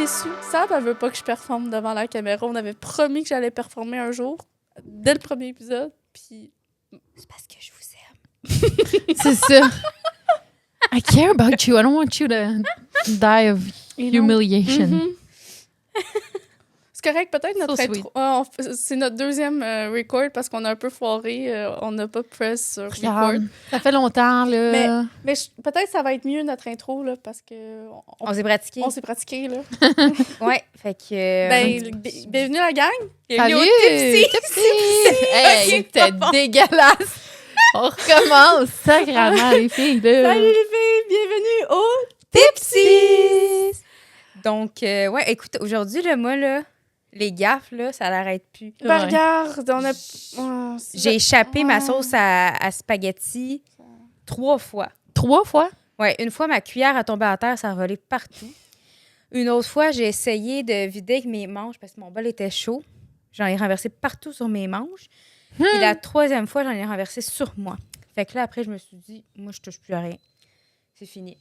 déçue. Sab, elle veut pas que je performe devant la caméra. On avait promis que j'allais performer un jour, dès le premier épisode. Puis C'est parce que je vous aime. C'est ça. I care about you. I don't want you to die of humiliation. Mhm. C'est correct, peut-être notre So intro. C'est notre deuxième record parce qu'on a un peu foiré. On n'a pas press sur record. Regarde, ça fait longtemps, là. Mais peut-être ça va être mieux notre intro là, parce que On s'est pratiqué. on s'est pratiqué. Là. Ouais, fait que... Bienvenue la gang. Salut! Bienvenue au Tipsy! Hey, c'était dégueulasse! On recommence sacrément, les filles. Là. Salut les filles, bienvenue au Tipsy! Donc, ouais, écoute, aujourd'hui, là, moi, là, les gaffes, là, ça l'arrête plus. Ben, Ouais. regarde, on a... J'ai échappé ma sauce à spaghetti 3 fois. 3 fois? Ouais, une fois, ma cuillère a tombé à terre, ça a volé partout. Une autre fois, j'ai essayé de vider avec mes manches parce que mon bol était chaud. J'en ai renversé partout sur mes manches. Puis la 3e fois, j'en ai renversé sur moi. Fait que là, après, je me suis dit, moi, je touche plus à rien. C'est fini.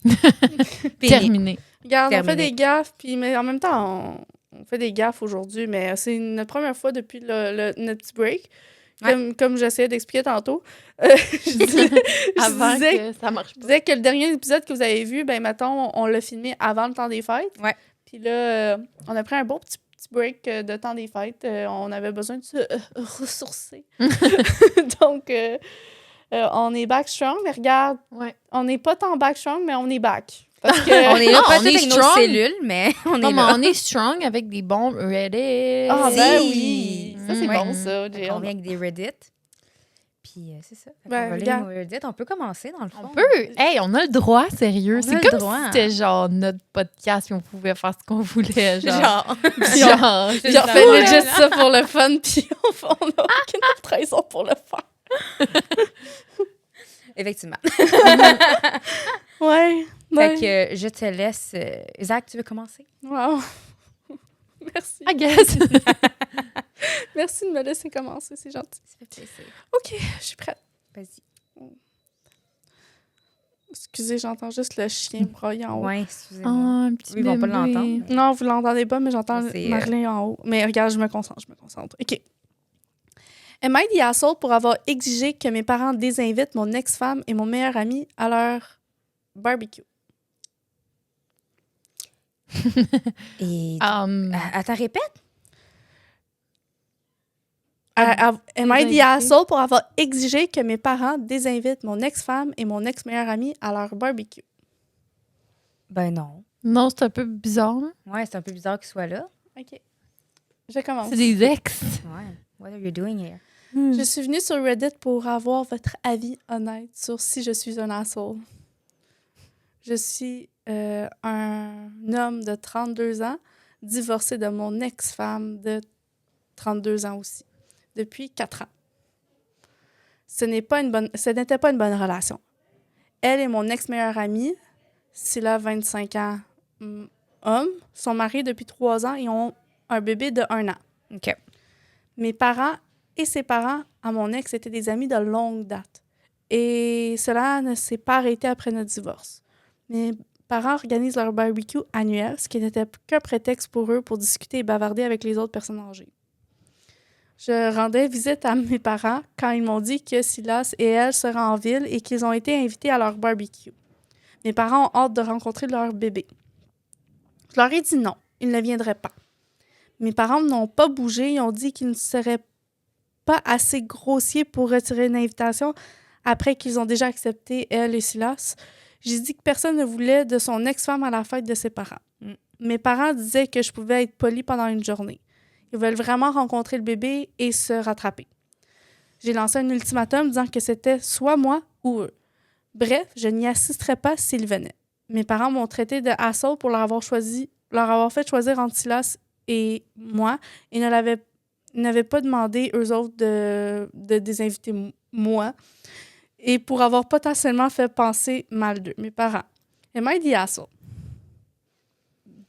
Terminé. Regarde, on fait Terminé. des gaffes, puis, mais en même temps, on fait des gaffes aujourd'hui, mais c'est notre première fois depuis notre petit break. Comme j'essayais d'expliquer tantôt. Avant disais, que ça marche je pas. disais que le dernier épisode que vous avez vu, ben mettons, on l'a filmé avant le temps des fêtes. Ouais. Puis là, on a pris un beau petit break de temps des fêtes. On avait besoin de se ressourcer. Donc, on est back strong, mais regarde, Ouais. on n'est pas tant back strong, mais on est back. Parce que... On est là, Non, pas on toutes est avec nos strong. cellules, mais on Non, est mais là. on est strong avec des bons Reddit. Ah, Si. ben oui! Ça, c'est Ouais. bon, ça, Fait Jill. qu'on vient avec des Reddit. Puis c'est ça. Fait Ben, qu'on va lire regarde. nos Reddit. On peut commencer, dans le fond. On peut. Hey, on a le droit, sérieux. On a C'est le comme droit. si c'était genre notre podcast et on pouvait faire ce qu'on voulait. Genre. Genre. Genre. C'est Puis on ça. fait Ouais, legit ça pour le fun, puis on n'a aucune autre raison pour le faire. Effectivement. Ouais. Fait que je te laisse. Zach, tu veux commencer? Wow. Merci. I guess. Merci de me laisser commencer, c'est gentil. Ça fait plaisir. OK, je suis prête. Vas-y. Excusez, j'entends juste le chien broyer en haut. Ouais, excusez-moi. Oh, un petit Oui, ils vont pas bébé. l'entendre. Non, vous l'entendez pas, mais j'entends Ça, c'est, Marlin en haut. Mais regarde, je me concentre. OK. Am I the asshole pour avoir exigé que mes parents désinvitent mon ex-femme et mon meilleur ami à leur barbecue? Et... Attends, répète. Am I the Désinviter. asshole pour avoir exigé que mes parents désinvitent mon ex-femme et mon ex-meilleur ami à leur barbecue? Ben non. Non, c'est un peu bizarre. Hein? Ouais, c'est un peu bizarre qu'il soit là. OK. Je commence. C'est des ex. Ouais. What are you doing here? Je suis venue sur Reddit pour avoir votre avis honnête sur si je suis un asshole. Je suis un homme de 32 ans, divorcé de mon ex-femme de 32 ans aussi, depuis 4 ans. Ce n'était pas une bonne relation. Elle et mon ex-meilleur ami, Scylla, 25 ans, homme, sont mariés depuis 3 ans et ont un bébé de 1 an. OK. Mes parents et ses parents à mon ex étaient des amis de longue date. Et cela ne s'est pas arrêté après notre divorce. Mes parents organisent leur barbecue annuel, ce qui n'était qu'un prétexte pour eux pour discuter et bavarder avec les autres personnes âgées. Je rendais visite à mes parents quand ils m'ont dit que Silas et elle seraient en ville et qu'ils ont été invités à leur barbecue. Mes parents ont hâte de rencontrer leur bébé. Je leur ai dit non, ils ne viendraient pas. Mes parents n'ont pas bougé, ils ont dit qu'ils ne seraient pas assez grossiers pour retirer une invitation après qu'ils ont déjà accepté elle et Silas. J'ai dit que personne ne voulait de son ex-femme à la fête de ses parents. Mes parents disaient que je pouvais être polie pendant une journée. Ils veulent vraiment rencontrer le bébé et se rattraper. J'ai lancé un ultimatum disant que c'était soit moi ou eux. Bref, je n'y assisterais pas s'ils venaient. Mes parents m'ont traité de asshole pour leur avoir fait choisir entre Silas et moi et n'avaient pas demandé eux autres de désinviter moi et pour avoir potentiellement fait penser mal d'eux, mes parents. Am I the asshole?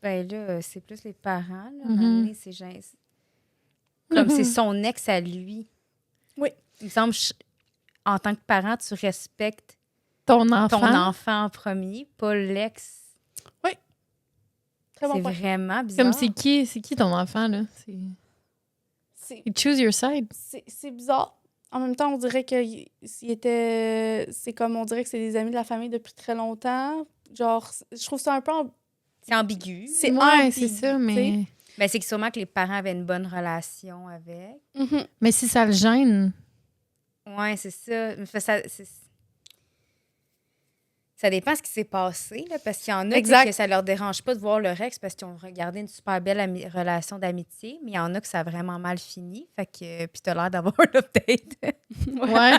Ben là, c'est plus les parents. Là. Mhm. C'est comme c'est son ex à lui. Oui. Il me semble, en tant que parent, tu respectes Ton enfant. ton enfant en premier, pas l'ex. Oui. Très bon C'est point. vraiment bizarre. Comme c'est qui ton enfant, là? You choose your side. C'est bizarre. En même temps, on dirait c'est comme on dirait que c'est des amis de la famille depuis très longtemps. Genre, je trouve ça un peu... C'est ambigu. C'est Ouais, ambigu, c'est ça, tu sais. mais... Ben, c'est que sûrement que les parents avaient une bonne relation avec. Mhm. Mais si ça le gêne... Ouais, c'est ça. Mais ça dépend de ce qui s'est passé, là, parce qu'il y en a Exact. que ça leur dérange pas de voir leur ex parce qu'ils ont regardé une super belle relation d'amitié, mais il y en a que ça a vraiment mal fini. Fait que, puis t'as l'air d'avoir un update. Ouais.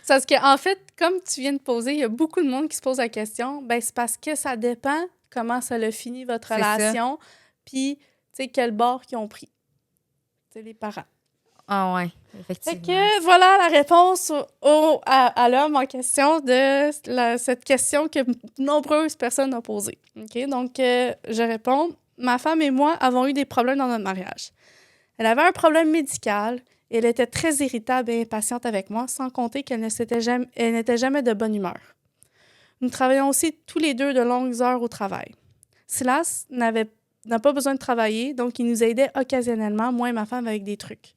C'est parce qu'en fait, comme tu viens de poser, il y a beaucoup de monde qui se pose la question. Ben, c'est parce que ça dépend comment ça a fini votre C'est ça. relation, puis, tu sais, quel bord qu'ils ont pris. Tu sais, les parents. Ah ouais, Fait effectivement. que voilà la réponse à l'homme en question de cette question que nombreuses personnes ont posée. OK? Donc, je réponds. Ma femme et moi avons eu des problèmes dans notre mariage. Elle avait un problème médical et elle était très irritable et impatiente avec moi, sans compter qu'elle n'était jamais de bonne humeur. Nous travaillons aussi tous les deux de longues heures au travail. Silas n'a pas besoin de travailler, donc il nous aidait occasionnellement, moi et ma femme, avec des trucs.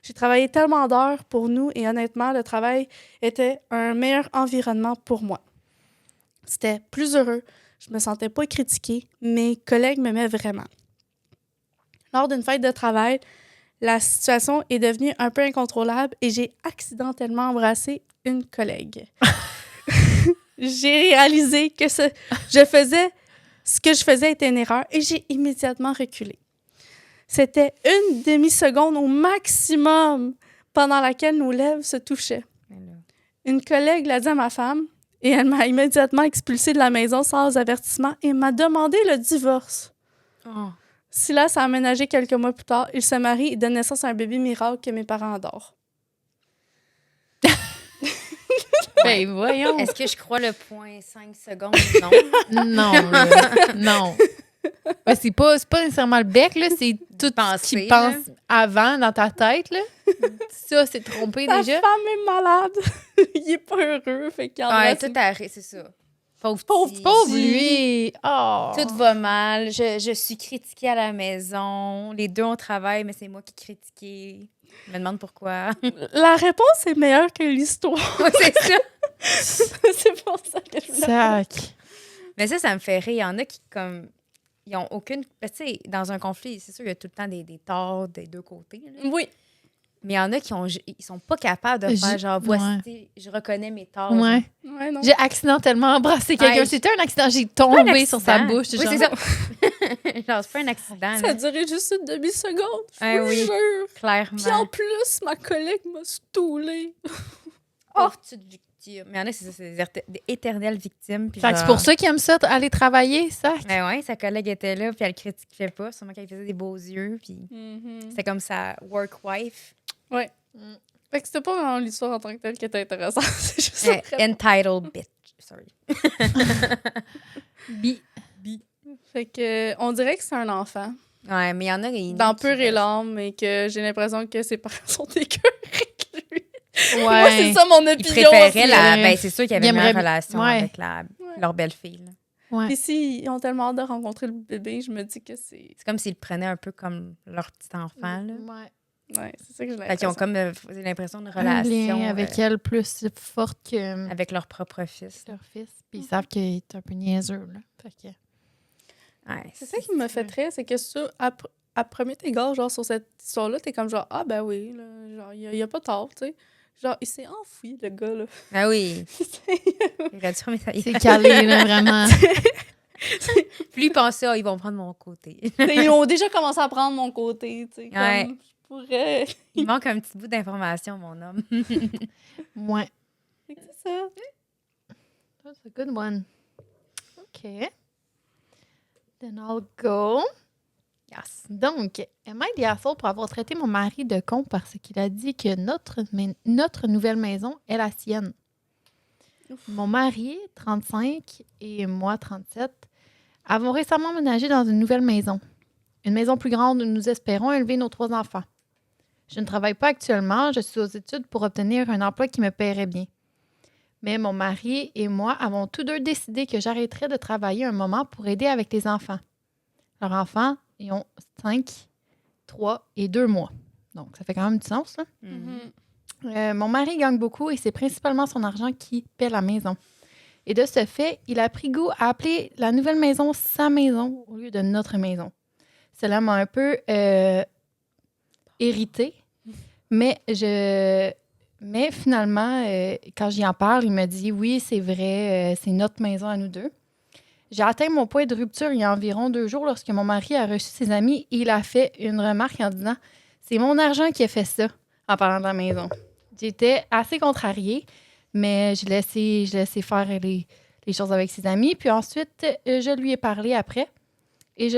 J'ai travaillé tellement d'heures pour nous et honnêtement, le travail était un meilleur environnement pour moi. C'était plus heureux, je me sentais pas critiquée, mes collègues m'aimaient vraiment. Lors d'une fête de travail, la situation est devenue un peu incontrôlable et j'ai accidentellement embrassé une collègue. J'ai réalisé que ce que je faisais était une erreur et j'ai immédiatement reculé. C'était une demi-seconde au maximum pendant laquelle nos lèvres se touchaient. Une collègue l'a dit à ma femme et elle m'a immédiatement expulsée de la maison sans avertissement et m'a demandé le divorce. Oh. Silas a aménagé quelques mois plus tard. Il se marie et donne naissance à un bébé miracle que mes parents adorent. Ben, voyons. Est-ce que je crois le point 5 secondes? Non. Non, là. Non. Ben, c'est pas nécessairement le bec, là. C'est tout ce Penser, qui pense avant dans ta tête, là. Ça, c'est trompé Ta déjà. femme est malade. Il est pas heureux. Fait qu'il Ouais, embrasse tout arrête, c'est ça. Pauvre petit. Pauvre lui. Oh. Tout va mal. Je suis critiquée à la maison. Les deux, on travaille, mais c'est moi qui critiquée. Je me demande pourquoi. La réponse est meilleure que l'histoire. Ouais, c'est ça. C'est pour ça que je voulais... Sac. Mais ça me fait rire. Il y en a qui, comme, ils ont aucune... Parce que, tu sais, dans un conflit, c'est sûr, il y a tout le temps des torts des deux côtés. Là. Oui. Mais il y en a ils sont pas capables de faire genre, voici, tu sais, je reconnais mes torts. Ouais. Ouais, non. J'ai accidentellement embrassé quelqu'un. Ouais, C'était un accident. J'ai Pas un tombé sur sa accident. bouche. Oui, genre. c'est ça. Genre, c'est pas un accident. Ça a Là. duré juste une demi-seconde. Je Ouais, vous oui. jure. Clairement. Puis en plus, ma collègue m'a stoulée. Pauvre petite victime. Mais il y en a, c'est ça, c'est des éternelles victimes. Puis Fait que c'est genre- pour ça qu'il aime ça, aller travailler, sac. Ben ouais, sa collègue était là, puis elle critiquait pas. Sûrement qu'elle faisait des beaux yeux, puis c'était comme sa work wife. Fait que c'était pas vraiment l'histoire en tant que telle qui était intéressante. C'est juste ça. Entitled bitch. Sorry. Fait que on dirait que c'est un enfant. Ouais, mais il y en a qui... Dans pur et l'âme, mais que j'ai l'impression que ses parents sont écœurés que lui. Ouais. Moi, c'est ça mon Ils opinion. préféraient aussi. Ben, c'est sûr qu'il y avait Ils une meilleure aimeraient- relation ouais. avec leur belle-fille. là. Ouais. Puis s'ils ont tellement hâte de rencontrer le bébé, je me dis que c'est... C'est comme s'ils le prenaient un peu comme leur petit enfant. Là. Ouais. Ouais, c'est ça que j'ai Fait qu'ils l'impression. ont comme j'ai l'impression d'une Un relation lien avec elle plus forte que avec leur propre fils. leur fils. Puis ils savent qu'il est un peu niaiseux, là. Fait que... Ouais, C'est ça qui me fait très, c'est que ça, à premier égard, genre, sur cette histoire-là, t'es comme genre, ah ben oui, là, genre, il y a pas tort, tu sais. Genre, il s'est enfoui, le gars, là. Ah oui. Il aurait dû remettre ça. C'est calé, là, vraiment. Plus il pensait, ils vont prendre mon côté. Ils ont déjà commencé à prendre mon côté, tu sais. Comme, Ouais. je pourrais... Il manque un petit bout d'information, mon homme. Ouais. Fait que c'est ça. That's a good one. OK. Then I'll go. Yes. Donc, am I the asshole pour avoir traité mon mari de con parce qu'il a dit que notre nouvelle maison est la sienne? Mon mari, 35, et moi, 37, avons récemment emménagé dans une nouvelle maison. Une maison plus grande où nous espérons élever nos 3 enfants. Je ne travaille pas actuellement, je suis aux études pour obtenir un emploi qui me paierait bien. Mais mon mari et moi avons tous deux décidé que j'arrêterais de travailler un moment pour aider avec les enfants. Leurs enfants, ils ont 5, 3 et 2 mois. Donc, ça fait quand même du sens, là. Mon mari gagne beaucoup et c'est principalement son argent qui paie la maison. Et de ce fait, il a pris goût à appeler la nouvelle maison sa maison au lieu de notre maison. Cela m'a un peu irritée, mais finalement, quand j'y en parle, il me dit « Oui, c'est vrai, c'est notre maison à nous deux. » J'ai atteint mon point de rupture il y a environ 2 jours lorsque mon mari a reçu ses amis et il a fait une remarque en disant « C'est mon argent qui a fait ça » en parlant de la maison. J'étais assez contrariée, mais je laissais faire les choses avec ses amis. Puis ensuite, je lui ai parlé après et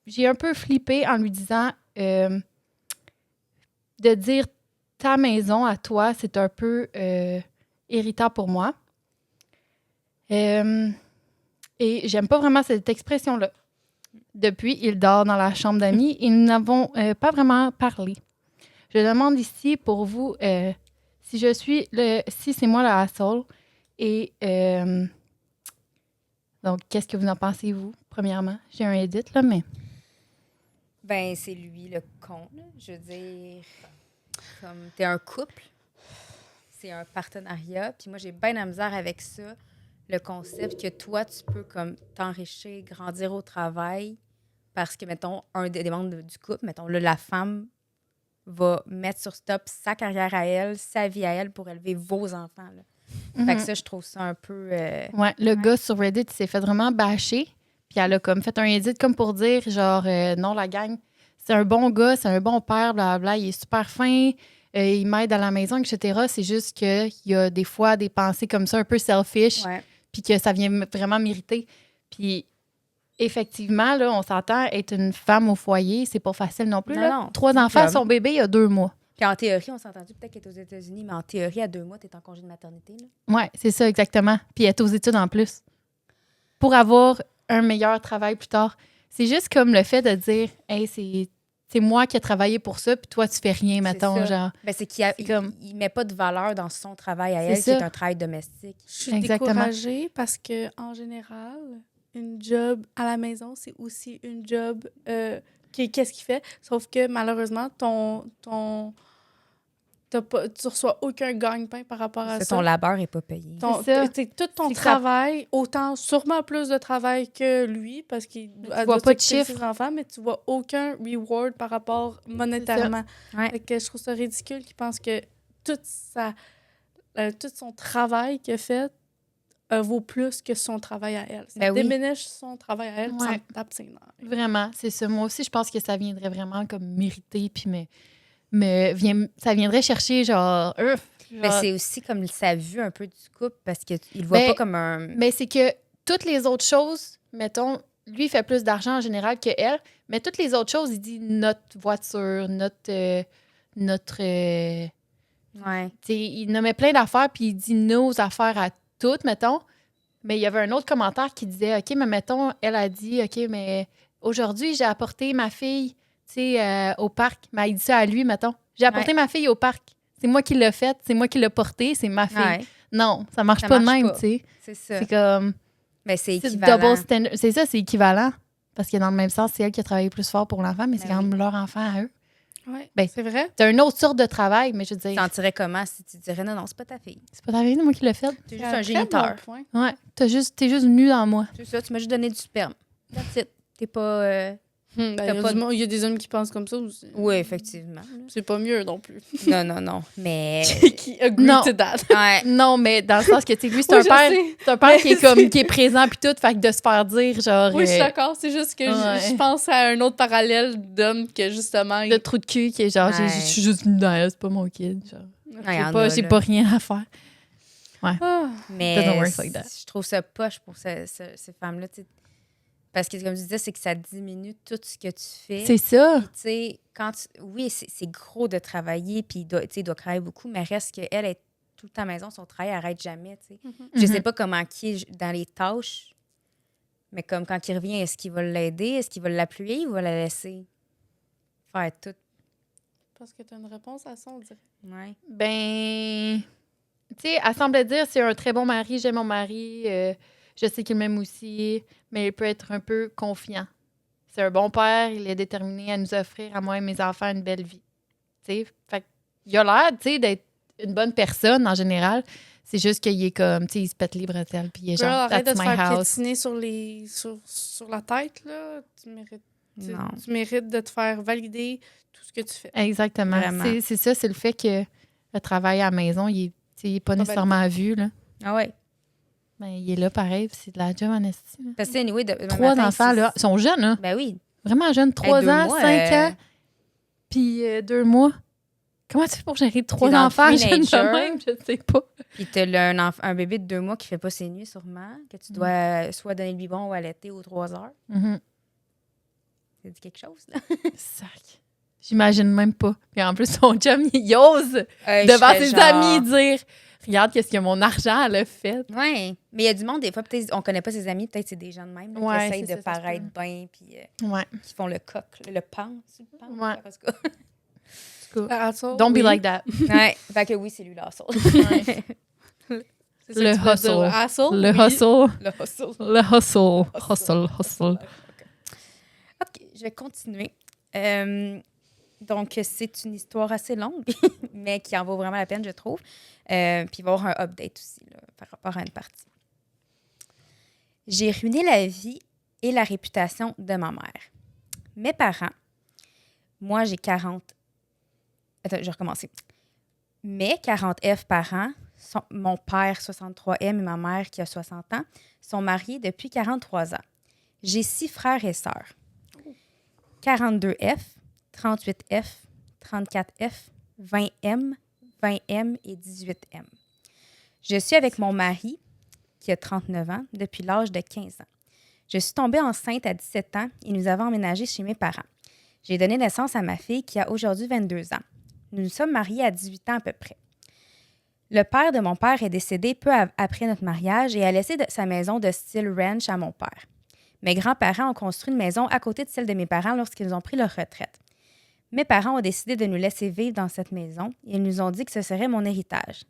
j'ai un peu flippé en lui disant de dire ta maison à toi, c'est un peu irritant pour moi. Et j'aime pas vraiment cette expression-là. Depuis, il dort dans la chambre d'amis et nous n'avons pas vraiment parlé. Je demande ici pour vous si c'est moi la asshole. Et donc, qu'est-ce que vous en pensez, vous, premièrement? J'ai un edit, là, mais... Ben, c'est lui le con, là. Je veux dire, comme t'es un couple, c'est un partenariat, puis moi, j'ai bien la misère avec ça, le concept que toi, tu peux comme t'enrichir, grandir au travail, parce que, mettons, un des membres du couple, mettons, là, la femme va mettre sur stop sa carrière à elle, sa vie à elle pour élever vos enfants, là. Fait que ça, je trouve ça un peu... Ouais, le gars sur Reddit, il s'est fait vraiment bâcher. Puis elle a comme fait un edit comme pour dire, genre, non, la gang, c'est un bon gars, c'est un bon père, blablabla, il est super fin, il m'aide à la maison, etc. C'est juste qu'il y a des fois des pensées comme ça, un peu selfish, puis que ça vient vraiment m'irriter. Puis effectivement, là, on s'entend, être une femme au foyer, c'est pas facile non plus. Non, 3 enfants, son bébé, il a 2 mois. Puis en théorie, on s'est entendu peut-être qu'elle est aux États-Unis, mais en théorie, à 2 mois, tu es en congé de maternité. Oui, c'est ça, exactement. Puis elle est aux études en plus. Pour avoir un meilleur travail plus tard. C'est juste comme le fait de dire « Hey, c'est moi qui ai travaillé pour ça, puis toi, tu fais rien, mettons. » genre. Ben, c'est qu'il il met pas de valeur dans son travail à elle, qui est un travail domestique. Je suis découragée parce que en général, une job à la maison, c'est aussi une job... qu'est-ce qu'il fait? Sauf que malheureusement, tu reçois aucun gagne-pain par rapport à ça. Ton labeur n'est pas payé. Tout ton travail, autant sûrement plus de travail que lui, parce qu'il doit pas de chiffre. Ses enfants, mais tu vois aucun reward par rapport monétairement. Fait que je trouve ça ridicule qu'il pense que tout son travail qu'il a fait vaut plus que son travail à elle. Ça déménage son travail à elle, ça me tape ses nerfs. Vraiment, c'est ça. Moi aussi, je pense que ça viendrait vraiment comme mériter, puis ça viendrait chercher, genre... Mais c'est aussi comme sa vue un peu du couple, parce qu'il le voit pas comme un... Mais c'est que toutes les autres choses, mettons, lui, il fait plus d'argent en général que elle, mais toutes les autres choses, il dit notre voiture, notre il nommait plein d'affaires, puis il dit nos affaires à toutes, mettons. Mais il y avait un autre commentaire qui disait, OK, mais mettons, elle a dit, OK, mais aujourd'hui, j'ai apporté ma fille, au parc. Mais il dit ça à lui, mettons. J'ai apporté ma fille au parc. C'est moi qui l'ai faite, c'est moi qui l'ai portée, c'est ma fille. Ouais. Non, ça marche pas de même, tu sais. C'est ça. C'est comme... Mais c'est équivalent. C'est ça, c'est équivalent. Parce que dans le même sens, c'est elle qui a travaillé plus fort pour l'enfant, mais c'est quand même leur enfant à eux. Oui, ben, c'est vrai. C'est une autre sorte de travail, mais je veux dire... Tu t'en tirais comment si tu dirais non, c'est pas ta fille? C'est pas ta fille, c'est moi qui l'ai faite. T'es juste un géniteur. Bon ouais, t'es juste venu dans moi. C'est ça, tu m'as juste donné du sperme. That's it. T'es pas... il y a des hommes qui pensent comme ça aussi. Oui, effectivement. C'est pas mieux non plus. Non. Mais... qui agree to that. Ouais. Non, mais dans le sens que, tu sais, lui, c'est un père qui est présent puis tout, fait que de se faire dire, genre... Oui, je suis d'accord. C'est juste que je pense à un autre parallèle d'homme que, justement... Le trou de cul qui est genre, je suis juste venue dans elle, c'est pas mon kid, genre. J'ai pas rien à faire. Ouais. Mais je trouve ça poche pour ces femmes-là, tu sais. Parce que, comme tu disais, c'est que ça diminue tout ce que tu fais. C'est ça. Puis, oui, c'est gros de travailler, puis il doit travailler beaucoup, mais reste qu'elle est tout le temps à la maison, son travail n'arrête jamais, tu sais. Je sais pas comment qui est dans les tâches, mais comme quand il revient, est-ce qu'il va l'aider? Est-ce qu'il va l'appuyer ou va la laisser faire tout? Parce que tu as une réponse à ça, on dirait. Ouais. Ben... Tu Tu sais, elle semblait dire, c'est un très bon mari, j'aime mon mari, je sais qu'il m'aime aussi, mais il peut être un peu confiant. C'est un bon père, il est déterminé à nous offrir, à moi et mes enfants, une belle vie. Tu sais, fait qu'il a l'air, tu sais, d'être une bonne personne en général. C'est juste qu'il est comme, tu sais, il se pète les bretelles, puis il est Girl, genre, arrête de that's te my faire house. piétiner sur la tête, là. Non. Tu mérites de te faire valider tout ce que tu fais. Exactement. Vraiment. C'est ça, c'est le fait que le travail à la maison, il est pas nécessairement vu, là. Ah ouais. Mais il est là pareil, puis c'est de la job en esti, là. Parce que, anyway, demain 3 matin, enfants, là, ils sont jeunes, hein? Ben oui. Vraiment jeunes, 3 2 ans, mois, 5 ans, puis 2 mois. Comment tu fais pour gérer 3 dans le enfants jeunes de teenager. même? Je sais pas. Puis t'as un bébé de 2 mois qui fait pas ses nuits, sûrement, que tu dois soit donner le biberon ou allaiter aux 3 heures. Mhm. Ça dit quelque chose, là. Sac. J'imagine même pas. Puis en plus, son chum, il ose devant ses amis dire « Regarde qu'est-ce que mon argent elle a fait. » Oui, mais il y a du monde, des fois, peut-être, on connaît pas ses amis, peut-être c'est des gens de même, là, Ouais, qui essayent c'est de ça, ça se paraître peut. bien, puis Ouais. qui font le coq, le pan, c'est le pan? Ouais. En tout cas. Asshole, Don't be oui. like that. Ouais, fait que oui, c'est lui l'asshole. C'est ça Le que tu veux hustle. dire, asshole, Le oui. hustle. Le hustle. Le hustle. Hustle. Hustle. OK, je vais continuer. Donc, c'est une histoire assez longue, mais qui en vaut vraiment la peine, je trouve. Puis il va y avoir un update aussi, là, par rapport à une partie. J'ai ruiné la vie et la réputation de ma mère. Mes parents, moi, j'ai 40... Attends, je vais recommencer. Mes 40 F parents, mon père, 63 M, et ma mère, qui a 60 ans, sont mariés depuis 43 ans. J'ai 6 frères et sœurs. 42 F, 38 F, 34 F, 20 M, 20 M et 18 M. Je suis avec mon mari, qui a 39 ans, depuis l'âge de 15 ans. Je suis tombée enceinte à 17 ans et nous avons emménagé chez mes parents. J'ai donné naissance à ma fille qui a aujourd'hui 22 ans. Nous nous sommes mariés à 18 ans à peu près. Le père de mon père est décédé peu après notre mariage et a laissé sa maison de style ranch à mon père. Mes grands-parents ont construit une maison à côté de celle de mes parents lorsqu'ils ont pris leur retraite. Mes parents ont décidé de nous laisser vivre dans cette maison et ils nous ont dit que ce serait mon héritage.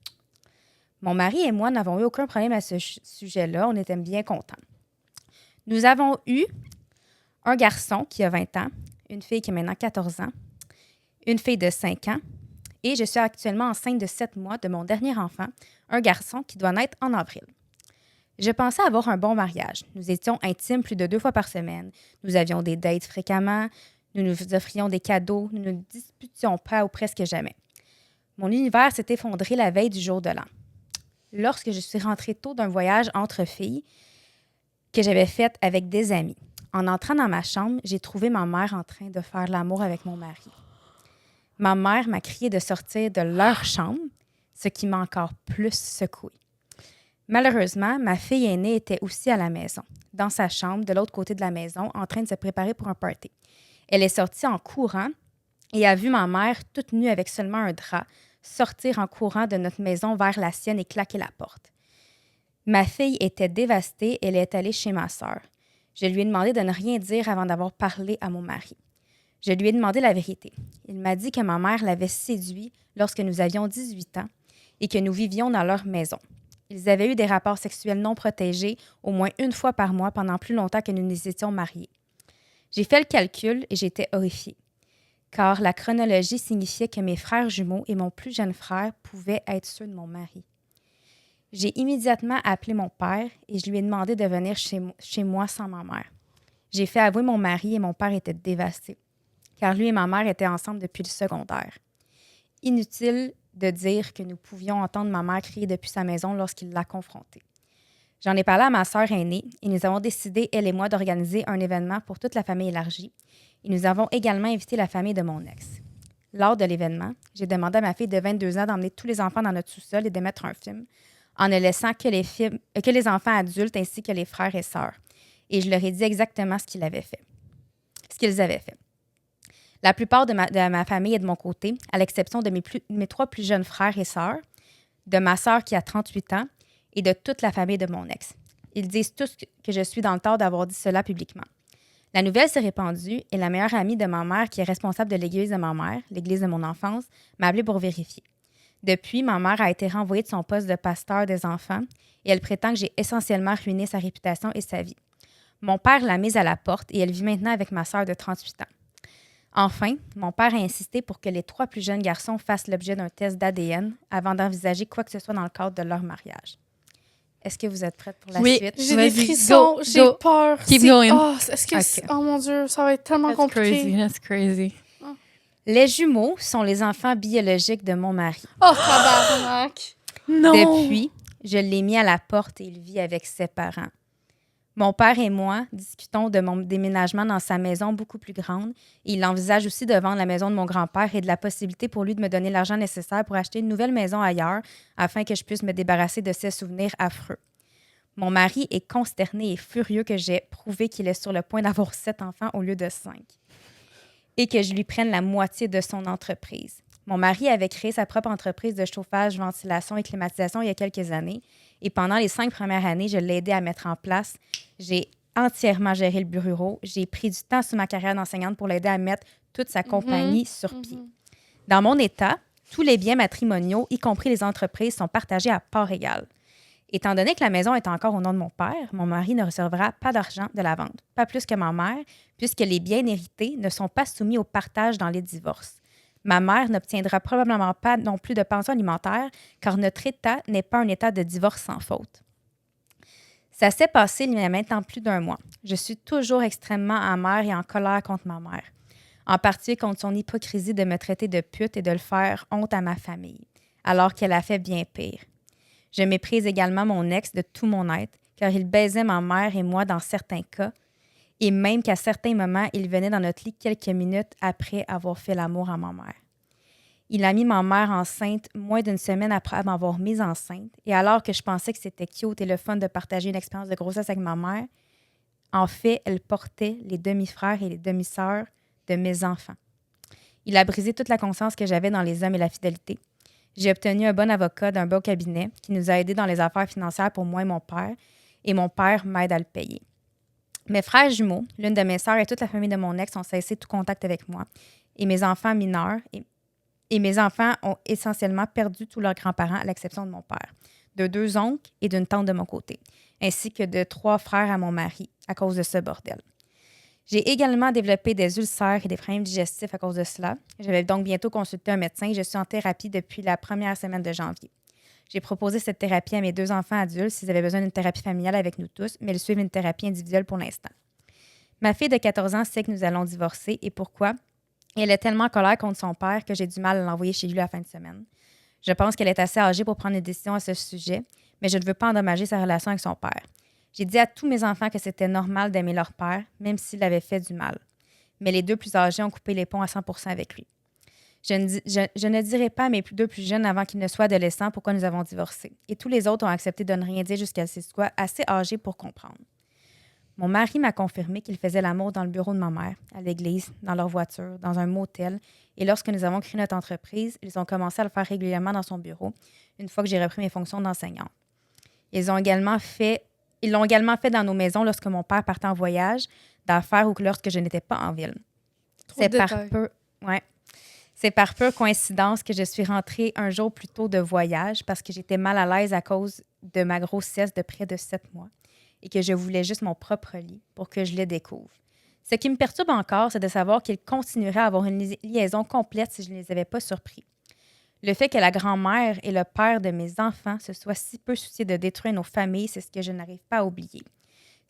Mon mari et moi n'avons eu aucun problème à ce sujet-là. On était bien contents. Nous avons eu un garçon qui a 20 ans, une fille qui a maintenant 14 ans, une fille de 5 ans et je suis actuellement enceinte de 7 mois de mon dernier enfant, un garçon qui doit naître en avril. Je pensais avoir un bon mariage. Nous étions intimes plus de 2 fois par semaine. Nous avions des dates fréquemment. Nous nous offrions des cadeaux. Nous ne nous disputions pas ou presque jamais. Mon univers s'est effondré la veille du jour de l'an. Lorsque je suis rentrée tôt d'un voyage entre filles que j'avais fait avec des amis. En entrant dans ma chambre, j'ai trouvé ma mère en train de faire l'amour avec mon mari. Ma mère m'a crié de sortir de leur chambre, ce qui m'a encore plus secouée. Malheureusement, ma fille aînée était aussi à la maison, dans sa chambre, de l'autre côté de la maison, en train de se préparer pour un party. Elle est sortie en courant et a vu ma mère, toute nue avec seulement un drap, sortir en courant de notre maison vers la sienne et claquer la porte. Ma fille était dévastée et elle est allée chez ma sœur. Je lui ai demandé de ne rien dire avant d'avoir parlé à mon mari. Je lui ai demandé la vérité. Il m'a dit que ma mère l'avait séduit lorsque nous avions 18 ans et que nous vivions dans leur maison. Ils avaient eu des rapports sexuels non protégés au moins une fois par mois pendant plus longtemps que nous nous étions mariés. J'ai fait le calcul et j'étais horrifiée, car la chronologie signifiait que mes frères jumeaux et mon plus jeune frère pouvaient être ceux de mon mari. J'ai immédiatement appelé mon père et je lui ai demandé de venir chez moi sans ma mère. J'ai fait avouer mon mari et mon père était dévasté, car lui et ma mère étaient ensemble depuis le secondaire. Inutile de dire que nous pouvions entendre ma mère crier depuis sa maison lorsqu'il l'a confrontée. J'en ai parlé à ma sœur aînée et nous avons décidé, elle et moi, d'organiser un événement pour toute la famille élargie. Et nous avons également invité la famille de mon ex. Lors de l'événement, j'ai demandé à ma fille de 22 ans d'emmener tous les enfants dans notre sous-sol et de mettre un film, en ne laissant que les enfants adultes ainsi que les frères et sœurs. Et je leur ai dit exactement ce qu'ils avaient fait. La plupart de ma famille est de mon côté, à l'exception de mes 3 plus jeunes frères et sœurs, de ma sœur qui a 38 ans et de toute la famille de mon ex. Ils disent tous que je suis dans le tort d'avoir dit cela publiquement. La nouvelle s'est répandue et la meilleure amie de ma mère, qui est responsable de l'église de ma mère, l'église de mon enfance, m'a appelée pour vérifier. Depuis, ma mère a été renvoyée de son poste de pasteur des enfants et elle prétend que j'ai essentiellement ruiné sa réputation et sa vie. Mon père l'a mise à la porte et elle vit maintenant avec ma sœur de 38 ans. Enfin, mon père a insisté pour que les 3 plus jeunes garçons fassent l'objet d'un test d'ADN avant d'envisager quoi que ce soit dans le cadre de leur mariage. Est-ce que vous êtes prête pour la suite? J'ai Vas-y, des frissons, go, j'ai go. peur. Keep C'est- going. Oh, Ok. oh mon Dieu, ça va être tellement That's compliqué. crazy, that's crazy. Les jumeaux sont les enfants biologiques de mon mari. Oh, tabarnak. Non! Depuis, je l'ai mis à la porte et il vit avec ses parents. Mon père et moi discutons de mon déménagement dans sa maison beaucoup plus grande et il envisage aussi de vendre la maison de mon grand-père et de la possibilité pour lui de me donner l'argent nécessaire pour acheter une nouvelle maison ailleurs afin que je puisse me débarrasser de ces souvenirs affreux. Mon mari est consterné et furieux que j'ai prouvé qu'il est sur le point d'avoir 7 enfants au lieu de 5 et que je lui prenne la moitié de son entreprise. Mon mari avait créé sa propre entreprise de chauffage, ventilation et climatisation il y a quelques années. Et pendant les 5 premières années, je l'ai aidé à mettre en place. J'ai entièrement géré le bureau. J'ai pris du temps sur ma carrière d'enseignante pour l'aider à mettre toute sa compagnie sur pied. Dans mon État, tous les biens matrimoniaux, y compris les entreprises, sont partagés à part égale. Étant donné que la maison est encore au nom de mon père, mon mari ne recevra pas d'argent de la vente, pas plus que ma mère, puisque les biens hérités ne sont pas soumis au partage dans les divorces. Ma mère n'obtiendra probablement pas non plus de pension alimentaire, car notre État n'est pas un État de divorce sans faute. Ça s'est passé il y a maintenant plus d'1 mois. Je suis toujours extrêmement amère et en colère contre ma mère, en particulier contre son hypocrisie de me traiter de pute et de le faire honte à ma famille, alors qu'elle a fait bien pire. Je méprise également mon ex de tout mon être, car il baisait ma mère et moi dans certains cas, et même qu'à certains moments, il venait dans notre lit quelques minutes après avoir fait l'amour à ma mère. Il a mis ma mère enceinte moins d'1 semaine après m'avoir mise enceinte, et alors que je pensais que c'était cute et le fun de partager une expérience de grossesse avec ma mère, en fait, elle portait les demi-frères et les demi-sœurs de mes enfants. Il a brisé toute la confiance que j'avais dans les hommes et la fidélité. J'ai obtenu un bon avocat d'un beau cabinet qui nous a aidés dans les affaires financières pour moi et mon père m'aide à le payer. Mes frères jumeaux, l'une de mes sœurs et toute la famille de mon ex ont cessé tout contact avec moi. Et mes enfants mineurs et mes enfants ont essentiellement perdu tous leurs grands-parents à l'exception de mon père, de 2 oncles et d'une tante de mon côté, ainsi que de 3 frères à mon mari à cause de ce bordel. J'ai également développé des ulcères et des problèmes digestifs à cause de cela. Je vais donc bientôt consulter un médecin et je suis en thérapie depuis la première semaine de janvier. J'ai proposé cette thérapie à mes 2 enfants adultes s'ils avaient besoin d'une thérapie familiale avec nous tous, mais ils suivent une thérapie individuelle pour l'instant. Ma fille de 14 ans sait que nous allons divorcer et pourquoi? Elle est tellement en colère contre son père que j'ai du mal à l'envoyer chez lui la fin de semaine. Je pense qu'elle est assez âgée pour prendre une décision à ce sujet, mais je ne veux pas endommager sa relation avec son père. J'ai dit à tous mes enfants que c'était normal d'aimer leur père, même s'il avait fait du mal. Mais les 2 plus âgés ont coupé les ponts à 100% avec lui. Je ne dirai pas à mes 2 plus jeunes avant qu'ils ne soient adolescents pourquoi nous avons divorcé. Et tous les autres ont accepté de ne rien dire jusqu'à ce qu'ils soient assez âgés pour comprendre. Mon mari m'a confirmé qu'il faisait l'amour dans le bureau de ma mère, à l'église, dans leur voiture, dans un motel. Et lorsque nous avons créé notre entreprise, ils ont commencé à le faire régulièrement dans son bureau, une fois que j'ai repris mes fonctions d'enseignante. Ils l'ont également fait dans nos maisons lorsque mon père partait en voyage d'affaires ou lorsque je n'étais pas en ville. C'est par pure coïncidence que je suis rentrée un jour plus tôt de voyage parce que j'étais mal à l'aise à cause de ma grossesse de près de 7 mois et que je voulais juste mon propre lit pour que je le découvre. Ce qui me perturbe encore, c'est de savoir qu'ils continueraient à avoir une liaison complète si je ne les avais pas surpris. Le fait que la grand-mère et le père de mes enfants se soient si peu souciés de détruire nos familles, c'est ce que je n'arrive pas à oublier.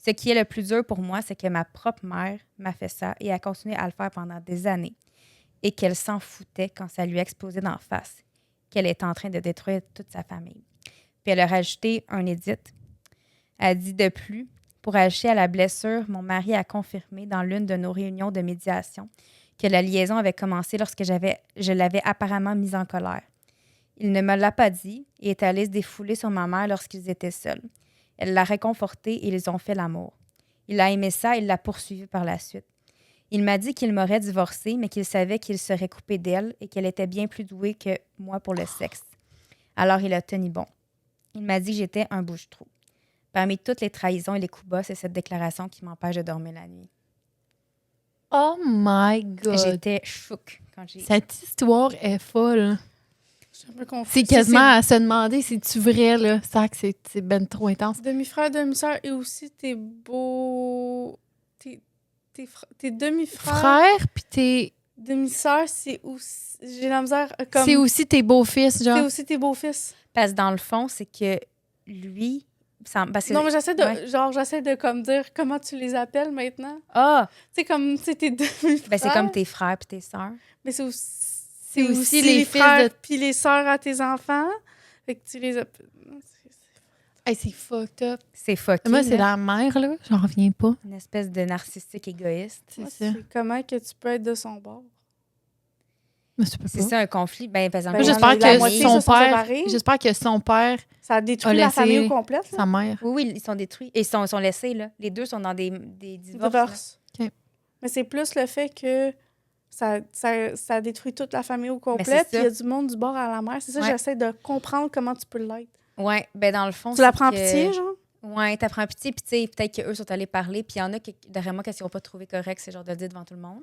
Ce qui est le plus dur pour moi, c'est que ma propre mère m'a fait ça et a continué à le faire pendant des années et qu'elle s'en foutait quand ça lui explosait d'en face, qu'elle était en train de détruire toute sa famille. Puis elle a rajouté un édit. Elle a dit de plus, pour ajouter à la blessure, mon mari a confirmé dans l'une de nos réunions de médiation que la liaison avait commencé lorsque je l'avais apparemment mise en colère. Il ne me l'a pas dit et est allé se défouler sur ma mère lorsqu'ils étaient seuls. Elle l'a réconforté et ils ont fait l'amour. Il a aimé ça et il l'a poursuivi par la suite. Il m'a dit qu'il m'aurait divorcée, mais qu'il savait qu'il serait coupé d'elle et qu'elle était bien plus douée que moi pour le sexe. Alors il a tenu bon. Il m'a dit que j'étais un bouche-trou. Parmi toutes les trahisons et les coups bas, c'est cette déclaration qui m'empêche de dormir la nuit. Oh my God! J'étais choquée quand j'ai... Cette histoire est folle. Je suis un peu confuse. C'est quasiment à se demander si tu vrai, là. Ça, que c'est ben trop intense. Demi-frère, demi-sœur et aussi tes beaux... Tes demi-frères... Frère, puis Demi-sœur, c'est aussi... J'ai la misère comme... c'est aussi tes beaux-fils, C'est genre. aussi tes beaux-fils. Parce que dans le fond, c'est que lui... Parce que... Non, mais j'essaie de... Ouais. Genre, j'essaie de comme dire comment tu les appelles maintenant. Ah! C'est comme... C'est tes demi-frères. Ben, c'est comme tes frères puis tes sœurs. Mais c'est aussi... C'est aussi les fils frères de- puis les sœurs à tes enfants. Fait que tu les appelles... Hey, c'est fucked up. C'est fucké. Moi, c'est là. la mère, là. J'en reviens pas. Une espèce de narcissique égoïste. C'est Moi, ça. c'est comment que tu peux être de son bord. Mais tu peux C'est pas. ça, un conflit. Ben, par exemple, Ben, Moi, j'en ai la j'espère moitié que son se sont père... séparés. J'espère que son père, Ça a détruit A la laissé famille au complète. là. sa mère... oui, ils sont détruits. Et ils sont laissés, là. Les deux sont dans des divorces. Divorce. OK. Mais c'est plus le fait que ça détruit toute la famille au c'est complet. ça. Puis il y a du monde du bord à la mer. C'est ça, Ouais. j'essaie de comprendre comment tu peux l'être. là. Ouais, ben dans le fond, Tu la c'est prends en que- pitié, genre? Ouais, t'apprends pitié, puis tu sais, peut-être qu'eux sont allés parler, puis il y en a qui, derrière moi, qu'est-ce qu'ils n'ont pas trouvé correct, c'est genre de le dire devant tout le monde.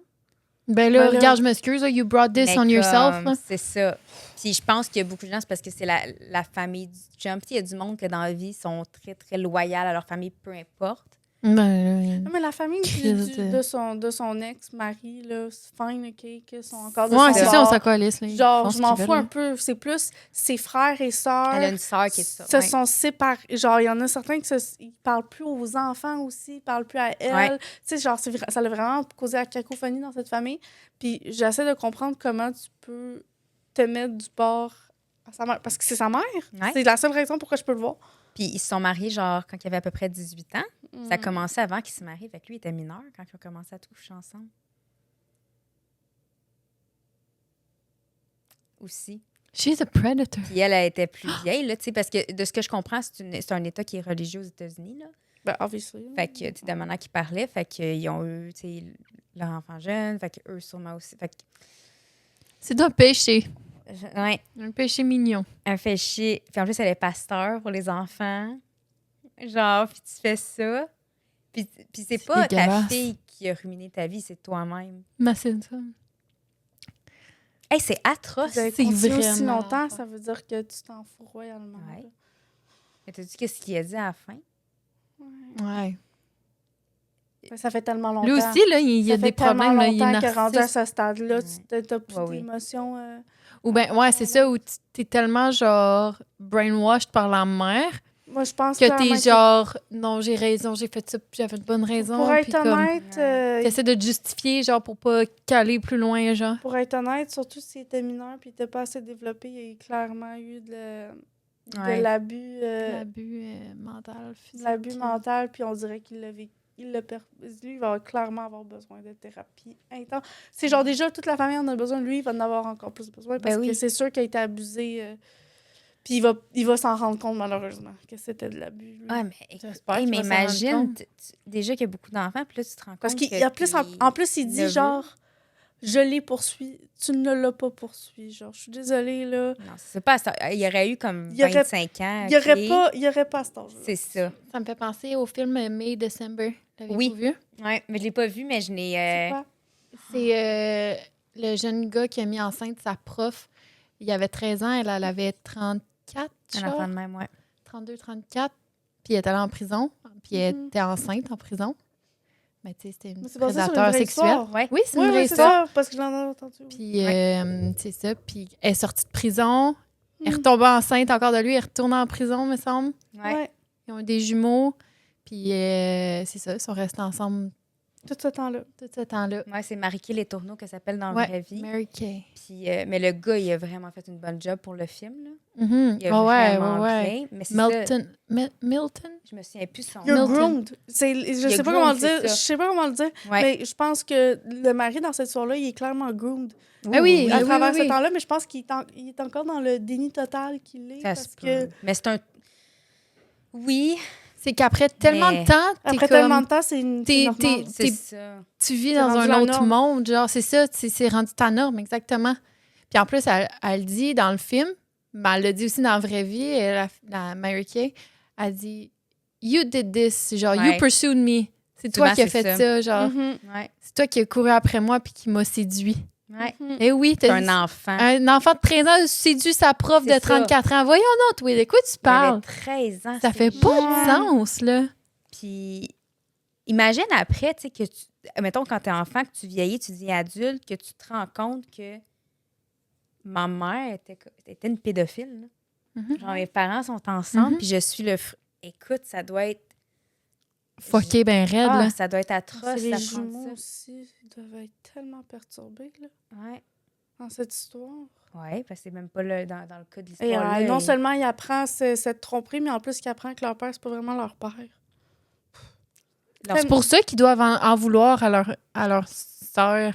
Ben là, Ben là- regarde, je m'excuse, là, you brought this Mais on yourself. comme, là. c'est ça. Puis je pense qu'il y a beaucoup de gens, c'est parce que c'est la famille du chum. Puis il y a du monde que dans la vie sont très, très loyales à leur famille, peu importe. Ben, Non, mais la famille Christ. de son ex-mari, là, c'est fine, OK, qu'ils sont encore de ouais, son c'est ça, bord. on s'accolisse. là. Ils Genre, font je ce m'en qu'ils fous un veulent, peu. C'est plus ses frères et sœurs. Elle a une sœur qui est ça. Se ouais. sont séparés. Genre, il y en a certains qui ils parlent plus aux enfants aussi, ils parlent plus à elle. Ouais. Tu sais, genre, ça a vraiment causé la cacophonie dans cette famille. Puis j'essaie de comprendre comment tu peux te mettre du bord à sa mère. Parce que c'est sa mère. Ouais. C'est la seule raison pourquoi je peux le voir. Puis ils se sont mariés, genre, quand il avait à peu près 18 ans. Ça a Mm. commencé avant qu'ils se marient. Fait que lui, il était mineur quand ils ont commencé à tout coucher ensemble. Aussi. She's a predator. Puis elle était plus vieille, là, tu sais, parce que de ce que je comprends, c'est un État qui est religieux aux États-Unis, là. Ben, obviously. Fait que, tu sais, de manière qu'ils parlaient, fait qu'ils ont eu, tu sais, leur enfant jeune, fait qu'eux sûrement aussi. Fait que, C'est un péché. ouais, Un péché mignon. elle fait chier. Puis en plus, elle est pasteur pour les enfants. Genre, puis tu fais ça. Puis c'est C'est pas ta dégueulasse. fille qui a ruiné ta vie, c'est toi-même. Mais c'est ça. Hey, c'est atroce. Vous avez C'est continué aussi vraiment longtemps, l'enfer. ça veut dire que tu t'en fous royalement. Ouais. là. Mais t'as dit qu'est-ce qu'il a dit à la fin? Ouais. Ben, ça fait tellement longtemps. Lui aussi, là, il y a Ça des fait tellement problèmes. Là, il est longtemps que rendu à narcissiste. ce stade-là, Ouais. tu n'as plus Ouais, oui. d'émotions. Ou ben, ouais, c'est ça, où t'es tellement, genre, brainwashed par la mère Moi, je pense que clairement t'es genre, non, j'ai raison, j'ai fait ça, puis j'avais une bonne raison. Pour puis être comme, honnête, t'essaies de te justifier, genre, pour pas caler plus loin, genre. surtout s'il était mineur puis il n'était pas assez développé, il y a clairement eu Ouais. de l'abus L'abus mental, physique. l'abus mental, puis on dirait qu'il l'a vécu. Lui, il va clairement avoir besoin de thérapie intense. C'est genre déjà, toute la famille en a besoin. Lui, il va en avoir encore plus besoin parce Ben oui. que c'est sûr qu'il a été abusé. Puis il va s'en rendre compte, malheureusement, que c'était de l'abus. lui. Ouais, mais, J'espère hey, qu'il mais va s'en rendre imagine, compte. déjà qu'il y a beaucoup d'enfants, puis là, tu te rends compte Parce qu'il que y a plus, en plus, il le dit veut. genre, je l'ai poursuivi, tu ne l'as pas poursuivi. Genre, je suis désolée, là. Non, c'est pas ça. Il y aurait eu comme Il y aurait- 25 ans. Il ok? n'y aurait pas à cet âge-là. C'est ça. Ça me fait penser au film May December. L'avez-vous Oui. vu? Ouais, mais je l'ai pas vu, mais je n'ai. C'est quoi? C'est le jeune gars qui a mis enceinte sa prof. Il avait 13 ans, elle avait 34, un genre, enfant de même, ouais. 32, 34. Puis elle est allée en prison. Puis elle Mhm. était enceinte en prison. Mais tu sais, c'était une Mais c'est basé sur une prédateur vraie sexuel. histoire. Ouais. Oui, c'est Oui, une vraie oui, c'est histoire. ça, parce que je l'en ai entendu. oui. Puis c'est ça. Puis elle est sortie de prison. Elle est Mhm. retombée enceinte encore de lui. Elle est retournée en prison, me semble. Ouais. Ouais, Ils ont eu des jumeaux. Puis c'est ça, ils sont restés ensemble tout ce temps-là. tout ce temps-là. Ouais, c'est Marie-Kay Les Tourneaux qu'elle s'appelle dans la Ouais, vraie vie. Mary Kay. Puis, mais le gars, il a vraiment fait une bonne job pour le film. Là. Mhm. Il a Ouais, vraiment ouais. bien. Mais c'est ça, Milton. Milton? je me souviens plus son You're nom. Milton. groomed. Je You're sais pas comment le groomed, c'est dire. ça. Je sais pas comment le dire. Ouais. Mais je pense que le mari dans cette histoire-là, il est clairement groomed Ah oui, à oui, travers oui, ce oui. temps-là, mais je pense qu'il il est encore dans le déni total qu'il est. Ça Parce se que peut. Mais c'est un. Oui, C'est qu'après tellement Mais de temps, t'es après comme... tellement de temps, c'est t'es- normal. c'est ça. Tu vis C'est dans rendu un la autre norme. monde, genre, c'est ça, c'est rendu ta norme, exactement. Puis en plus, elle dit dans le film, mais elle le dit aussi dans la vraie vie, la Mary Kay, elle dit « You did this », genre « You Ouais. pursued me ». C'est toi Souvent, qui as c'est fait ça. ça, genre. Mhm. Ouais. C'est toi qui as couru après moi puis qui m'a séduit. Ouais. Eh oui, C'est t'as un enfant. un enfant de 13 ans séduit sa prof C'est de 34 ans. Voyons non, toi, de quoi tu Il avait parles? 13 ans. Ça c'est fait pas jeune. de sens, là. Puis, imagine après, tu sais, que mettons, quand t'es enfant, que tu vieillis, tu deviens adulte, que tu te rends compte que ma mère était une pédophile. Là. Mhm. Genre, mes parents sont ensemble, Mhm. puis je suis le... Écoute, ça doit être... Fucké ben raide, Ah, là. ça doit être atroce C'est les d'apprendre jumeaux aussi. Ils doivent être tellement perturbés là, ça. Ouais. dans cette histoire. Ouais, parce que c'est même pas dans le cas de Et l'histoire. là, non il- seulement il apprend cette tromperie, mais en plus il apprend que leur père, c'est pas vraiment leur père. leur- C'est pour ça qu'ils doivent en vouloir à leur sœur,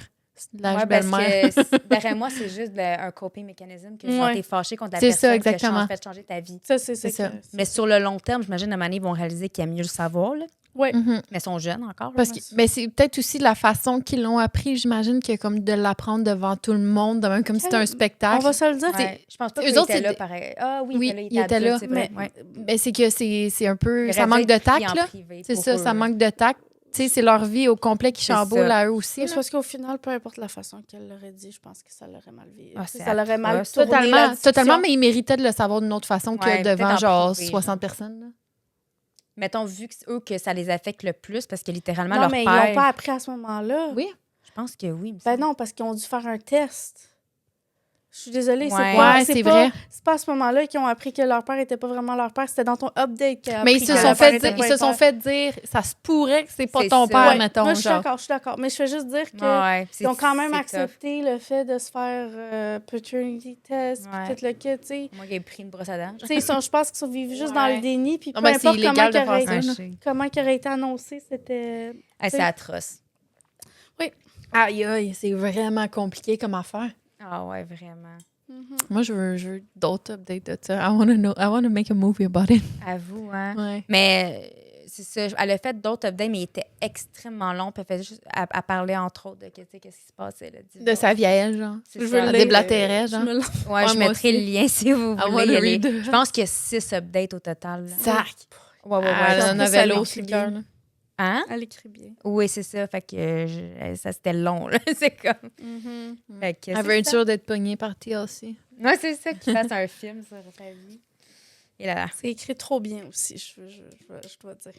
la Ouais, parce belle-mère. que derrière moi, c'est juste un coping mécanisme que genre Ouais. t'es fâché contre la C'est ça, personne qui a exactement. fait changer ta vie. Ça, C'est c'est ça. que- Mais sur le long terme, j'imagine, à un moment donné, ils vont réaliser qu'il y a mieux le savoir. Là. Ouais. Mhm. Mais ils sont jeunes encore. Parce là. que ben, c'est peut-être aussi la façon qu'ils l'ont appris, j'imagine, que comme de l'apprendre devant tout le monde, de même comme si c'était un On spectacle. va se le dire. Ouais. Je pense pas eux qu'ils autres, étaient là c'est- pareil. Ah oui, Oui, il était là. adulte, c'est vrai. Mais- Ouais. Ben, c'est que c'est un peu... Il Ça aurait manque dû de être pris tact, en là. privé C'est pour ça, eux, ça là. manque de tact. Tu sais, c'est leur vie au complet qui C'est chamboule ça. à eux aussi. Mais là. c'est parce qu'au final, peu importe la façon qu'elle l'aurait dit, je pense que ça l'aurait mal vécu. Ah, c'est Ça l'aurait mal atroce. tourné la Totalement, discussion. totalement, mais ils méritaient de le savoir d'une autre façon Ouais, que peut-être devant en genre privé, 60 personnes. Là. Mettons, vu que eux, que ça les affecte le plus, parce que littéralement, Non, leur mais père... ils l'ont pas appris à ce moment-là. Oui. Je pense que oui. me Ben semble. non, parce qu'ils ont dû faire un test. Je suis désolée, Ouais. C'est vrai. C'est pas à ce moment-là qu'ils ont appris que leur père était pas vraiment leur père. C'était dans ton update qu'ils ont Mais appris ils se que sont leur père fait était dire, pas ils se sont leur fait dire, ça se pourrait que c'est pas C'est ton ça. père, Ouais. mettons. Moi, je suis genre. d'accord. Mais je fais juste dire que Ouais, ils ont quand même c'est accepté le fait de se faire paternity test, puis Ouais. tout le kit, tu sais. tough. Moi, j'ai pris une brosse à dents. Tu sais, je pense qu'ils sont vivus juste dans Ouais. le déni, puis Non, peu mais c'est importe comment illégal de qu'il faire aurait, ça, Ouais, là. je sais. comment qu'il aurait été annoncé, c'était... C'est atroce. Aïe, aïe, c'est vraiment compliqué comme affaire. Ah ouais, vraiment. Moi, je veux d'autres updates de ça. I want to make a movie about it. À vous, hein? Ouais. Mais c'est ça. Elle a fait d'autres updates, mais il était extrêmement long. Puis elle faisait juste à parler, entre autres, de qu'est-ce qui se passait. Là, De sa vieille, genre. C'est Je ça. veux Elle lire, déblatérait, Je genre. me lance. Ouais, Ouais, je moi mettrai aussi. le lien si vous I wanna voulez y aller. read it. Je pense qu'il y a 6 updates au total. là. Sac. Ouais, ouais, Elle ouais. en en plus, avait elle l'eau écrit sur le bien. cœur, là. Hein? Elle écrit bien. Oui, c'est ça. Fait que ça, c'était long. Là. C'est comme... Fait que Elle c'est veut être ça. sûre d'être pognée par TLC. Ouais, c'est ça, qu'il fasse un film sur sa vie. Et là. C'est écrit trop bien aussi, je dois dire.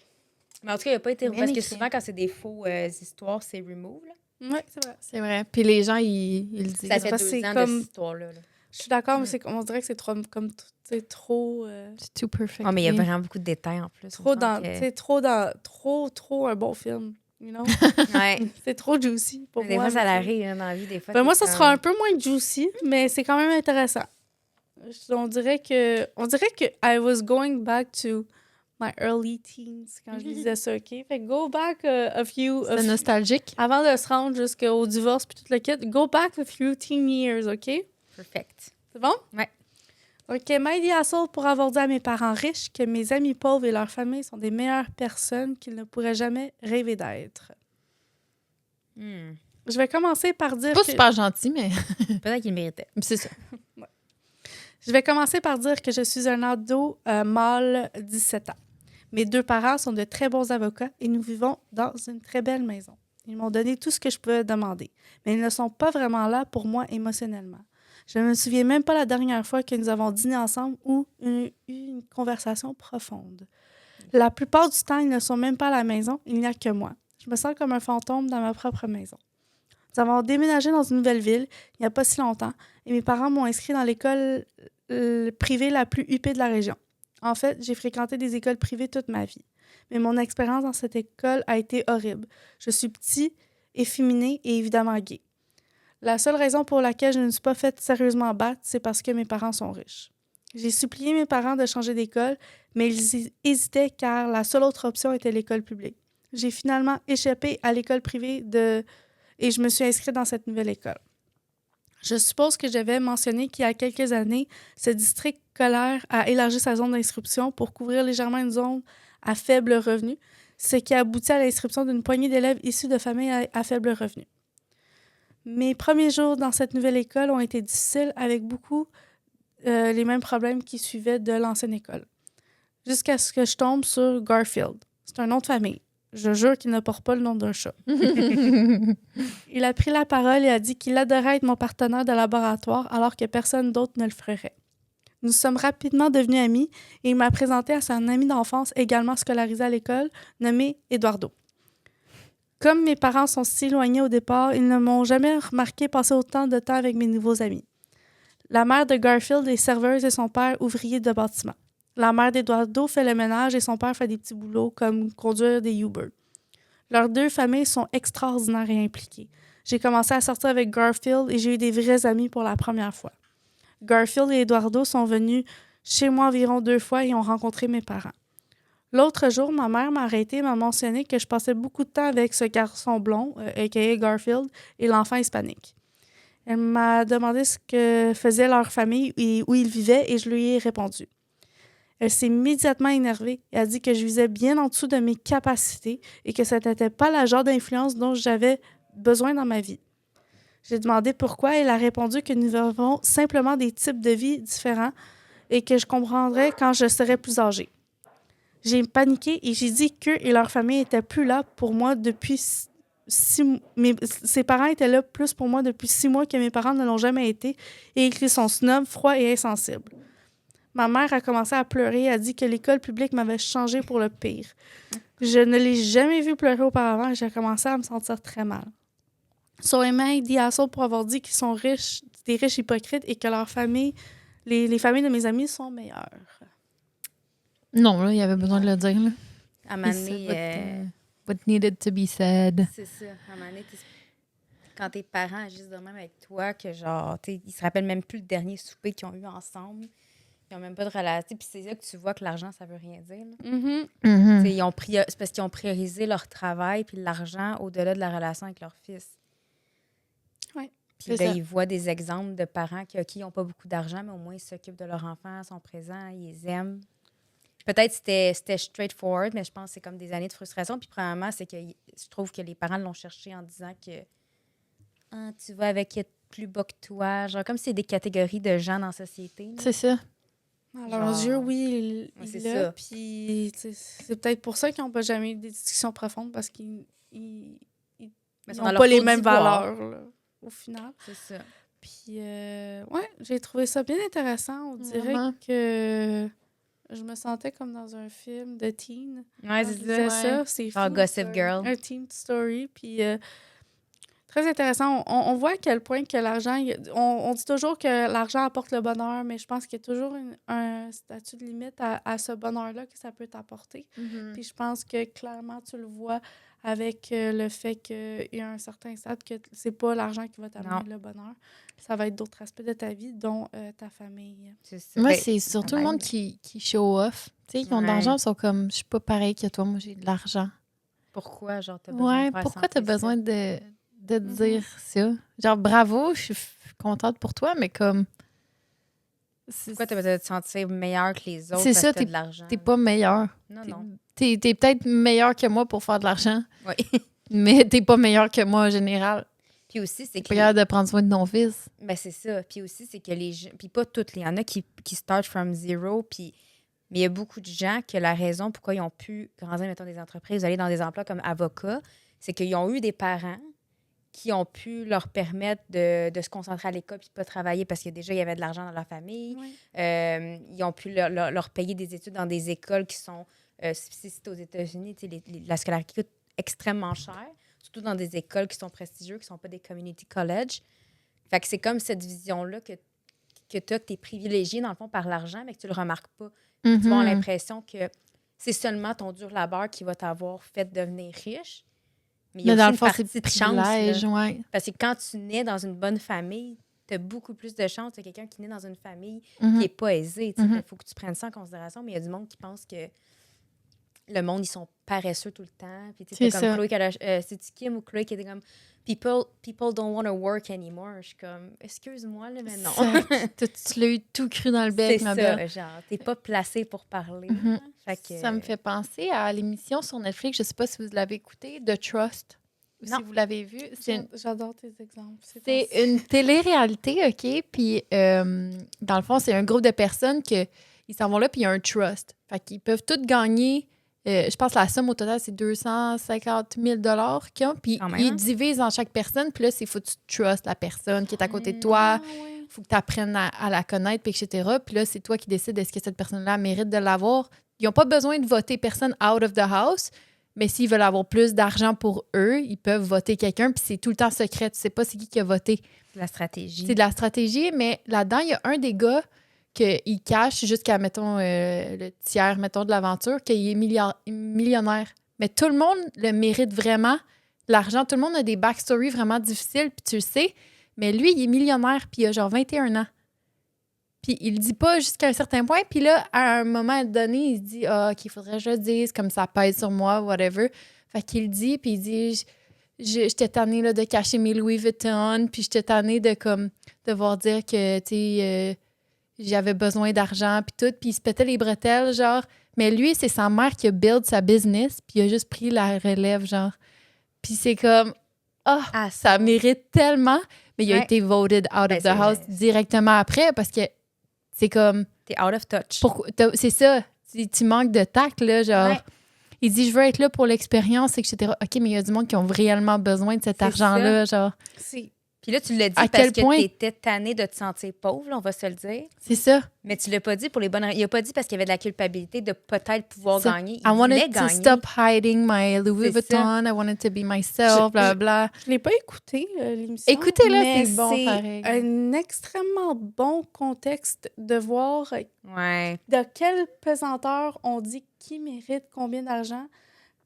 Mais en tout cas, il n'a pas été... Bien Parce que écrit. souvent, quand c'est des faux histoires, c'est remove. Là. Oui, c'est vrai. C'est vrai. Puis les gens, ils le disent. Ça fait parce 2 que c'est ans comme- de cette histoire-là. là. Je suis d'accord, mais on dirait que c'est trop, comme, c'est trop... C'est too perfect. Oh, mais il y a vraiment beaucoup de détails en plus. Trop il me dans, semble que- tu sais, trop un bon film, you know? Ouais. C'est trop juicy pour Des moi. fois, ça mais l'arrive hein, dans la vie. Des fois, Ben, moi, c'est ça sera un comme- peu moins juicy, mais c'est quand même intéressant. On dirait que I was going back to my early teens quand je lisais ça, OK? Fait que go back a few... C'est nostalgique. Avant de se rendre jusqu'au divorce puis tout le kit, go back a few teen years, OK? Perfect. C'est bon? Ouais. OK, Mighty Asshole pour avoir dit à mes parents riches que mes amis pauvres et leur famille sont des meilleures personnes qu'ils ne pourraient jamais rêver d'être. Hmm. Je vais commencer par dire Pas que... super gentil, mais Peut-être qu'il méritait. c'est ça. Je vais commencer par dire que je suis un ado mâle 17 ans. Mes 2 parents sont de très bons avocats et nous vivons dans une très belle maison. Ils m'ont donné tout ce que je pouvais demander, mais ils ne sont pas vraiment là pour moi émotionnellement. Je ne me souviens même pas la dernière fois que nous avons dîné ensemble ou eu une conversation profonde. La plupart du temps, ils ne sont même pas à la maison, il n'y a que moi. Je me sens comme un fantôme dans ma propre maison. Nous avons déménagé dans une nouvelle ville il n'y a pas si longtemps et mes parents m'ont inscrit dans l'école privée la plus huppée de la région. En fait, j'ai fréquenté des écoles privées toute ma vie. Mais mon expérience dans cette école a été horrible. Je suis petit, efféminé et évidemment gay. La seule raison pour laquelle je ne me suis pas faite sérieusement battre, c'est parce que mes parents sont riches. J'ai supplié mes parents de changer d'école, mais ils hésitaient car la seule autre option était l'école publique. J'ai finalement échappé à l'école privée et je me suis inscrite dans cette nouvelle école. Je suppose que j'avais mentionné qu'il y a quelques années, ce district scolaire a élargi sa zone d'inscription pour couvrir légèrement une zone à faible revenu, ce qui a abouti à l'inscription d'une poignée d'élèves issus de familles à faible revenu. Mes premiers jours dans cette nouvelle école ont été difficiles avec beaucoup les mêmes problèmes qui suivaient de l'ancienne école. Jusqu'à ce que je tombe sur Garfield. C'est un nom de famille. Je jure qu'il ne porte pas le nom d'un chat. Il a pris la parole et a dit qu'il adorait être mon partenaire de laboratoire alors que personne d'autre ne le ferait. Nous sommes rapidement devenus amis et il m'a présenté à son ami d'enfance également scolarisé à l'école, nommé Eduardo. Comme mes parents sont si éloignés au départ, ils ne m'ont jamais remarqué passer autant de temps avec mes nouveaux amis. La mère de Garfield est serveuse et son père ouvrier de bâtiment. La mère d'Eduardo fait le ménage et son père fait des petits boulots comme conduire des Uber. Leurs deux familles sont extraordinaires et impliquées. J'ai commencé à sortir avec Garfield et j'ai eu des vrais amis pour la première fois. Garfield et Eduardo sont venus chez moi environ 2 fois et ont rencontré mes parents. L'autre jour, ma mère m'a arrêté et m'a mentionné que je passais beaucoup de temps avec ce garçon blond, a.k.a. Garfield, et l'enfant hispanique. Elle m'a demandé ce que faisait leur famille et où ils vivaient et je lui ai répondu. Elle s'est immédiatement énervée et a dit que je visais bien en dessous de mes capacités et que ce n'était pas le genre d'influence dont j'avais besoin dans ma vie. J'ai demandé pourquoi et elle a répondu que nous avons simplement des types de vie différents et que je comprendrais quand je serais plus âgée. J'ai paniqué et j'ai dit qu'eux et leur famille n'étaient plus là pour moi depuis 6 mois. Ses parents étaient là plus pour moi depuis 6 mois que mes parents ne l'ont jamais été et qu'ils sont snobs, froids et insensibles. Ma mère a commencé à pleurer et a dit que l'école publique m'avait changé pour le pire. Je ne l'ai jamais vu pleurer auparavant et j'ai commencé à me sentir très mal. So I made the asshole pour avoir dit qu'ils sont riches, des riches hypocrites et que leurs familles, les familles de mes amis sont meilleures. Non, là, il y avait besoin de le dire. Là. À un moment donné, What needed to be said. c'est ça. À un moment donné, quand tes parents agissent de même avec toi, que genre, ils se rappellent même plus le dernier souper qu'ils ont eu ensemble. Ils n'ont même pas de relation. Puis c'est là que tu vois que l'argent, ça veut rien dire. Mm-hmm. C'est parce qu'ils ont priorisé leur travail puis l'argent au-delà de la relation avec leur fils. Oui. Puis là, ils voient des exemples de parents qui n'ont pas beaucoup d'argent, mais au moins ils s'occupent de leur enfant, sont présents, ils les aiment. Peut-être que c'était straightforward, mais je pense que c'est comme des années de frustration. Puis premièrement, c'est que je trouve que les parents l'ont cherché en disant que tu vas avec plus bas que toi. Genre comme si c'est des catégories de gens dans la société. C'est ça. À leurs yeux, oui, c'est il l'a. ça. Puis c'est peut-être pour ça qu'ils n'ont pas jamais eu des discussions profondes parce qu'ils n'ont pas les mêmes valeurs là, au final. C'est ça. Puis, ouais, j'ai trouvé ça bien intéressant. On dirait Vraiment. que je me sentais comme dans un film de teen. Ouais, Quand c'est je disais ça. ça. C'est Genre fou, Gossip c'est Girl. Un teen story. Puis, très intéressant. On voit à quel point que l'argent... On dit toujours que l'argent apporte le bonheur, mais je pense qu'il y a toujours un statut de limite à ce bonheur-là que ça peut t'apporter. Mm-hmm. Puis je pense que clairement, tu le vois avec le fait qu'il y a un certain stade que c'est pas l'argent qui va t'amener le bonheur. Ça va être d'autres aspects de ta vie, dont ta famille. C'est ça. Moi, Ben, c'est surtout le monde qui show off. Tu sais, qui ont de Ouais. l'argent, ils sont comme, je suis pas pareil que toi, moi, j'ai de l'argent. pourquoi, genre, t'as besoin de Ouais, faire pourquoi t'as sentir besoin ça? de te dire ça? Genre, bravo, je suis contente pour toi, mais comme... Pourquoi t'as besoin de te sentir meilleur que les autres C'est parce ça, que t'as de l'argent? T'es pas meilleur. Non, non. T'es peut-être meilleur que moi pour faire de l'argent, Oui. mais t'es pas meilleur que moi en général. Puis aussi, c'est T'es que... pas capable de prendre soin de ton fils. Ben, c'est ça. Puis aussi, c'est que les gens... Puis pas toutes. Il y en a qui start from zero, puis... Mais il y a beaucoup de gens que la raison pourquoi ils ont pu grandir, mettons, des entreprises, aller dans des emplois comme avocat, c'est qu'ils ont eu des parents qui ont pu leur permettre de se concentrer à l'école puis de pas travailler parce que déjà, il y avait de l'argent dans leur famille. Oui. Ils ont pu leur payer des études dans des écoles qui sont... si c'est aux États-Unis, tu sais, la scolarité coûte extrêmement cher, surtout dans des écoles qui sont prestigieuses, qui ne sont pas des community college. Fait que c'est comme cette vision-là que tu as, que tu es privilégié, dans le fond, par l'argent, mais que tu ne le remarques pas. Tu vas avoir l'impression que c'est seulement ton dur labeur qui va t'avoir fait devenir riche. Mais il y a Mais dans aussi le une fond, c'est partie de chance. privilège, Là. ouais. Parce que quand tu nais dans une bonne famille, tu as beaucoup plus de chance que quelqu'un qui naît dans une famille qui n'est pas aisée. Il faut que tu prennes ça en considération. Mais il y a du monde qui pense que le monde, ils sont paresseux tout le temps. Puis, C'est comme ça. Chloé, c'est-tu Kim ou Chloé qui était comme people don't want to work anymore. Je suis comme, excuse-moi, là, mais non. Tu l'as eu tout cru dans le bec, C'est ma ça, belle. genre, t'es pas placé pour parler. Mhm. Fait que, Ça me fait penser à l'émission sur Netflix, je sais pas si vous l'avez écouté, The Trust. Ou Non. si vous l'avez vu. J'adore tes exemples. C'est une télé-réalité, OK? Puis, dans le fond, c'est un groupe de personnes qui s'en vont là, puis il y a un trust. Fait qu'ils peuvent tous gagner je pense que la somme au total, c'est 250 000 qu'ils ont. Puis Quand même, ils hein? divisent en chaque personne. Puis là, il faut que tu trustes la personne qui est à côté de toi. Il faut que tu apprennes à la connaître, puis etc. Puis là, c'est toi qui décides est-ce que cette personne-là mérite de l'avoir. Ils n'ont pas besoin de voter personne out of the house. Mais s'ils veulent avoir plus d'argent pour eux, ils peuvent voter quelqu'un. Puis c'est tout le temps secret. Tu sais pas c'est qui a voté. La stratégie. C'est de la stratégie. Mais là-dedans, il y a un des gars qu'il cache jusqu'à, mettons, le tiers, mettons, de l'aventure, qu'il est millionnaire. Mais tout le monde le mérite vraiment, l'argent. Tout le monde a des backstories vraiment difficiles, puis tu le sais. Mais lui, il est millionnaire, puis il a genre 21 ans. Puis il le dit pas jusqu'à un certain point. Puis là, à un moment donné, il se dit « Ah, qu'il faudrait que je le dise, comme ça pèse sur moi, whatever. » Fait qu'il le dit, puis il dit « J'étais tannée là, de cacher mes Louis Vuitton, puis j'étais tannée de comme devoir dire que, tu sais... j'avais besoin d'argent, puis tout. Puis il se pétait les bretelles, genre. Mais lui, c'est sa mère qui a build sa business, puis il a juste pris la relève, genre. Puis c'est comme, ça mérite tellement. Mais il a été voted out of the house directement après, parce que c'est comme... T'es out of touch. C'est ça. Tu manques de tact, là, genre. Ouais. Il dit, je veux être là pour l'expérience, etc. OK, mais il y a du monde qui ont réellement besoin de cet argent-là, genre. Puis là, tu l'as dit À parce quel que point- t'étais tannée de te sentir pauvre, là, on va se le dire. C'est ça. Mais tu l'as pas dit pour les bonnes raisons. Il a pas dit parce qu'il y avait de la culpabilité de peut-être pouvoir Ça. gagner. I Il voulait wanted to gagner. stop hiding my Louis C'est ça. Vuitton. I wanted to be myself, bla bla. Je l'ai pas écouté, l'émission. Écoutez-la, mais c'est bon, pareil. un extrêmement bon contexte de voir Ouais. de quelle pesanteur on dit qui mérite combien d'argent,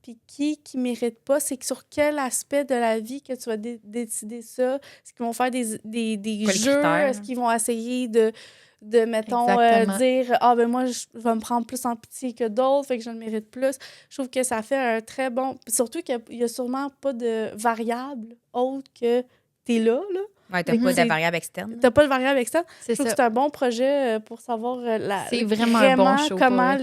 puis qui mérite pas. C'est que sur quel aspect de la vie que tu vas décider ça. Est-ce qu'ils vont faire des Quoi, les jeux? critères? Est-ce qu'ils vont essayer de mettons, Exactement. dire « Ah, ben moi, je vais me prendre plus en pitié que d'autres, fait que je le mérite plus. » Je trouve que ça fait un très bon... Surtout qu'il y a sûrement pas de variable autre que t'es là. Ouais, t'as Fait que pas de c'est- variable externe. T'as pas de variable externe. C'est Je trouve ça. que c'est un bon projet pour savoir C'est vraiment un bon show, comment pour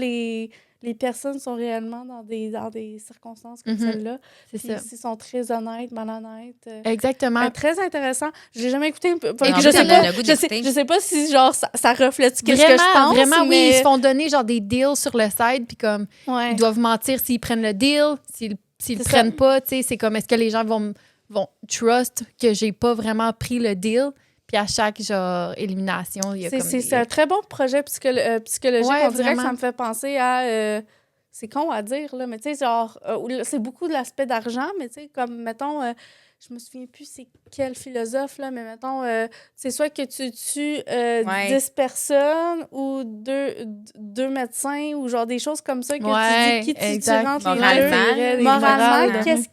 les personnes sont réellement dans des circonstances comme Mhm. celle-là. C'est Puis ça. s'ils sont très honnêtes, malhonnêtes. Exactement. Très intéressant. Je l'ai jamais écouté. Et Je en sais plus, pas, on a le goût d'écouter. je sais pas si genre ça reflète ce que je Vraiment, pense. vraiment, oui, mais... ils se font donner genre des deals sur le site, puis comme, Ouais. ils doivent mentir s'ils prennent le deal, s'ils le C'est prennent ça. pas, tu sais, c'est comme, est-ce que les gens vont trust que j'ai pas vraiment pris le deal? Puis à chaque, genre, élimination, il y a comme C'est un très bon projet psychologique. Ouais, On dirait que vraiment. ça me fait penser à... c'est con à dire, là, mais tu sais, genre... c'est beaucoup de l'aspect d'argent, mais tu sais, comme, mettons... je me souviens plus c'est quel philosophe, là, mais mettons... c'est soit que tu tues 10 personnes ou deux médecins ou genre des choses comme ça que tu dis qui tu exact. rentres les Moralement, deux. les Moralement, morales. qu'est-ce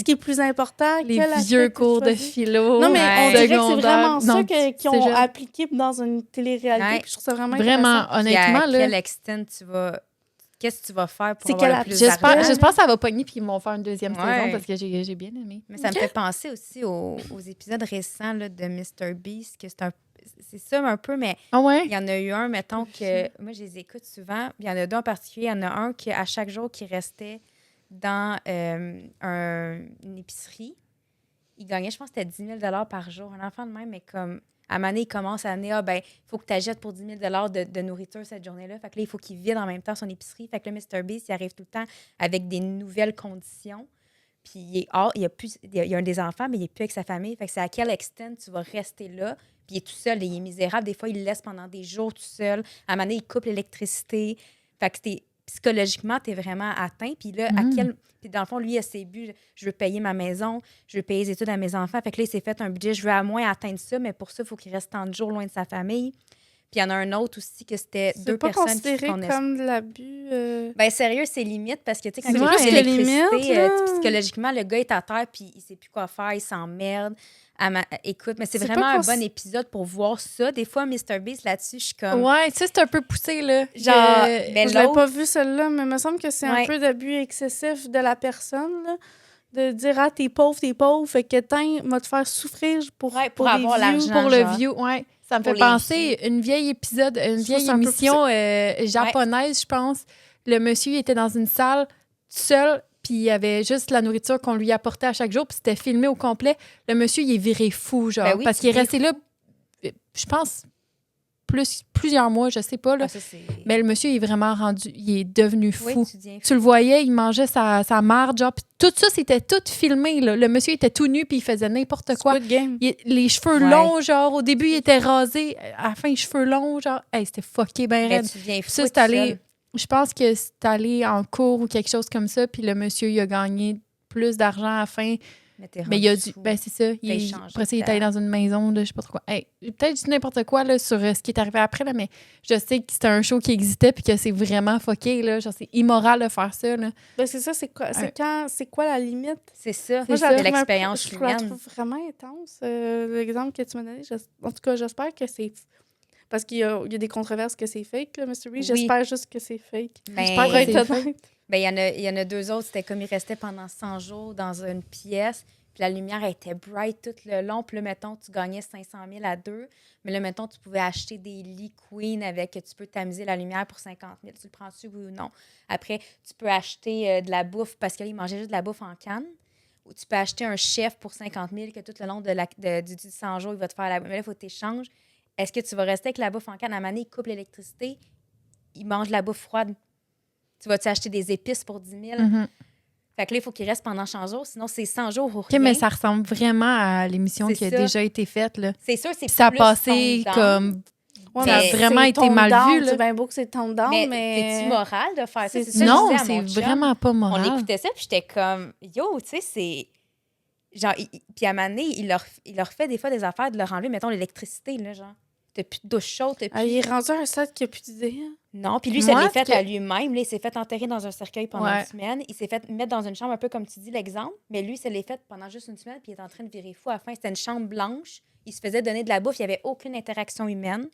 qui est plus important? les Quel aspect vieux que tu cours de choisis? philo. Non, mais on dirait que c'est secondaire. vraiment ça Non, qu'ils c'est ont jeune. appliqué dans une télé-réalité. Ouais. Puis je trouve ça vraiment Vraiment, intéressant. honnêtement, Puis à quel là, extent tu vas... Qu'est-ce que tu vas faire pour C'est avoir quelle le plus j'espère d'argent? j'espère que ça va pogner, puis ils vont faire une deuxième Ouais. saison, parce que j'ai bien aimé. Mais ça me fait penser aussi aux épisodes récents là, de Mr. Beast, que c'est ça un peu, mais Ah ouais? il y en a eu un, mettons, que moi, je les écoute souvent. Il y en a deux en particulier. Il y en a un qui, à chaque jour, qui restait dans une épicerie. Il gagnait, je pense que c'était 10 000 par jour. Un enfant de même, mais comme, à un moment donné, il commence à amener, il faut que tu achètes pour 10 000 de nourriture cette journée-là. Fait que là, il faut qu'il vide en même temps son épicerie. Fait que là, Mr. Beast, il arrive tout le temps avec des nouvelles conditions. Puis il y a un des enfants, mais il n'est plus avec sa famille. Fait que c'est à quel extent tu vas rester là. Puis il est tout seul, il est misérable. Des fois, il le laisse pendant des jours tout seul. À un moment donné, il coupe l'électricité. Fait que psychologiquement, tu es vraiment atteint. Puis là, puis dans le fond, lui, il a ses buts. Je veux payer ma maison, je veux payer les études à mes enfants. Fait que là, il s'est fait un budget. Je veux à moins atteindre ça, mais pour ça, il faut qu'il reste tant de jours loin de sa famille. Puis il y en a un autre aussi que c'était C'est deux pas personnes considéré qui prenaient comme de l'abus. Ben sérieux, c'est limite parce que tu sais quand C'est il plus coupe que l'électricité, limite, là. psychologiquement le gars est à terre puis il sait plus quoi faire, il s'emmerde. Écoute, mais c'est C'est vraiment pas un bon épisode pour voir ça. Des fois Mr Beast là-dessus, je suis comme Ouais, ça, c'est un peu poussé, là. genre Que- ben, Je l'ai l'autre- pas vu celle-là, mais il me semble que c'est un Ouais. peu d'abus excessif de la personne, là, de dire « Ah, t'es pauvre, fait que va te faire souffrir pour Ouais, pour des avoir views. l'argent. pour le genre. view, ouais. Ça me Pour fait les penser une vieille c'est un peu émission japonaise, je pense. Le monsieur il était dans une salle seul, puis il y avait juste la nourriture qu'on lui apportait à chaque jour, puis c'était filmé au complet. Le monsieur, il est viré fou, genre, Ben oui, parce tu qu'il est dis resté là, je pense, plusieurs mois, je sais pas. Là. Ah, ça, c'est... Mais le monsieur, il est vraiment rendu... Il est devenu fou. Oui, tu deviens fou. Tu le voyais, il mangeait sa marde, genre, puis tout ça, c'était tout filmé, là. Le monsieur était tout nu, puis il faisait n'importe quoi. Squid Game. Les cheveux longs, genre, au début, il était rasé. À la fin, les cheveux longs, genre, hey, c'était fucké ben Mais raide. tu deviens fou. Ça, c'est allé... Je pense que c'est allé en cours ou quelque chose comme ça, puis le monsieur, il a gagné plus d'argent à la fin. Mais il a dû... Ben, c'est ça. Après ça, il est allé dans une maison, là, je sais pas trop quoi. Hey, peut-être dit n'importe quoi, là, sur ce qui est arrivé après, là, mais je sais que c'était un show qui existait puis que c'est vraiment fucké, là. Genre, c'est immoral de faire ça, là. Ben, c'est ça, c'est quoi la limite? C'est ça. Moi, C'est l'expérience je la humaine. trouve vraiment intense, l'exemple que tu m'as donné. En tout cas, j'espère que c'est... Parce qu'il y a des controverses que c'est fake, là, Mr. Beast. Oui. J'espère juste que c'est fake. Mais J'espère que être c'est honnête. ben, il y en a 2 autres. C'était comme ils restaient pendant 100 jours dans une pièce. Puis la lumière était bright tout le long. Puis là, mettons, tu gagnais 500 000 à 2. Mais là, mettons, tu pouvais acheter des lits queen avec... Tu peux tamiser la lumière pour 50 000. Tu le prends-tu, oui ou non? Après, tu peux acheter de la bouffe parce qu'ils mangeaient juste de la bouffe en canne. Ou tu peux acheter un chef pour 50 000 que tout le long du 100 jours, il va te faire la bouffe. Mais là, il faut que tu échanges. Est-ce que tu vas rester avec la bouffe en canne? À un moment donné, il coupe l'électricité, il mange de la bouffe froide. Tu vas-tu acheter des épices pour 10 000? Mm-hmm. Fait que là, il faut qu'il reste pendant 100 jours, sinon c'est 100 jours ou OK, rien. mais ça ressemble vraiment à l'émission C'est qui a ça. déjà été faite, là. C'est sûr, c'est Ça a plus passé toned down. comme... Ouais, ça a mais vraiment c'est été toned mal down, vu, là. C'est bien beau que c'est toned down, mais... C'est-tu moral de faire ça? C'est C'est ça que Non, je disais à mon c'est chum. vraiment pas On moral. écoutait ça, puis j'étais comme, yo, tu sais, c'est... Genre, puis à un moment donné, il leur fait des fois des affaires de leur enlever, mettons, l'électricité, là, genre. T'as plus de douche chaude, t'as plus... Ah, il est rendu à un stade qui a plus d'idée. Hein. Non, puis lui, Moi, ça l'est fait ce que- à lui-même. Là, il s'est fait enterrer dans un cercueil pendant Ouais. une semaine. Il s'est fait mettre dans une chambre, un peu comme tu dis l'exemple. Mais lui, ça l'est fait pendant juste une semaine, puis il est en train de virer fou. À la fin, c'était une chambre blanche. Il se faisait donner de la bouffe. Il n'y avait aucune interaction humaine.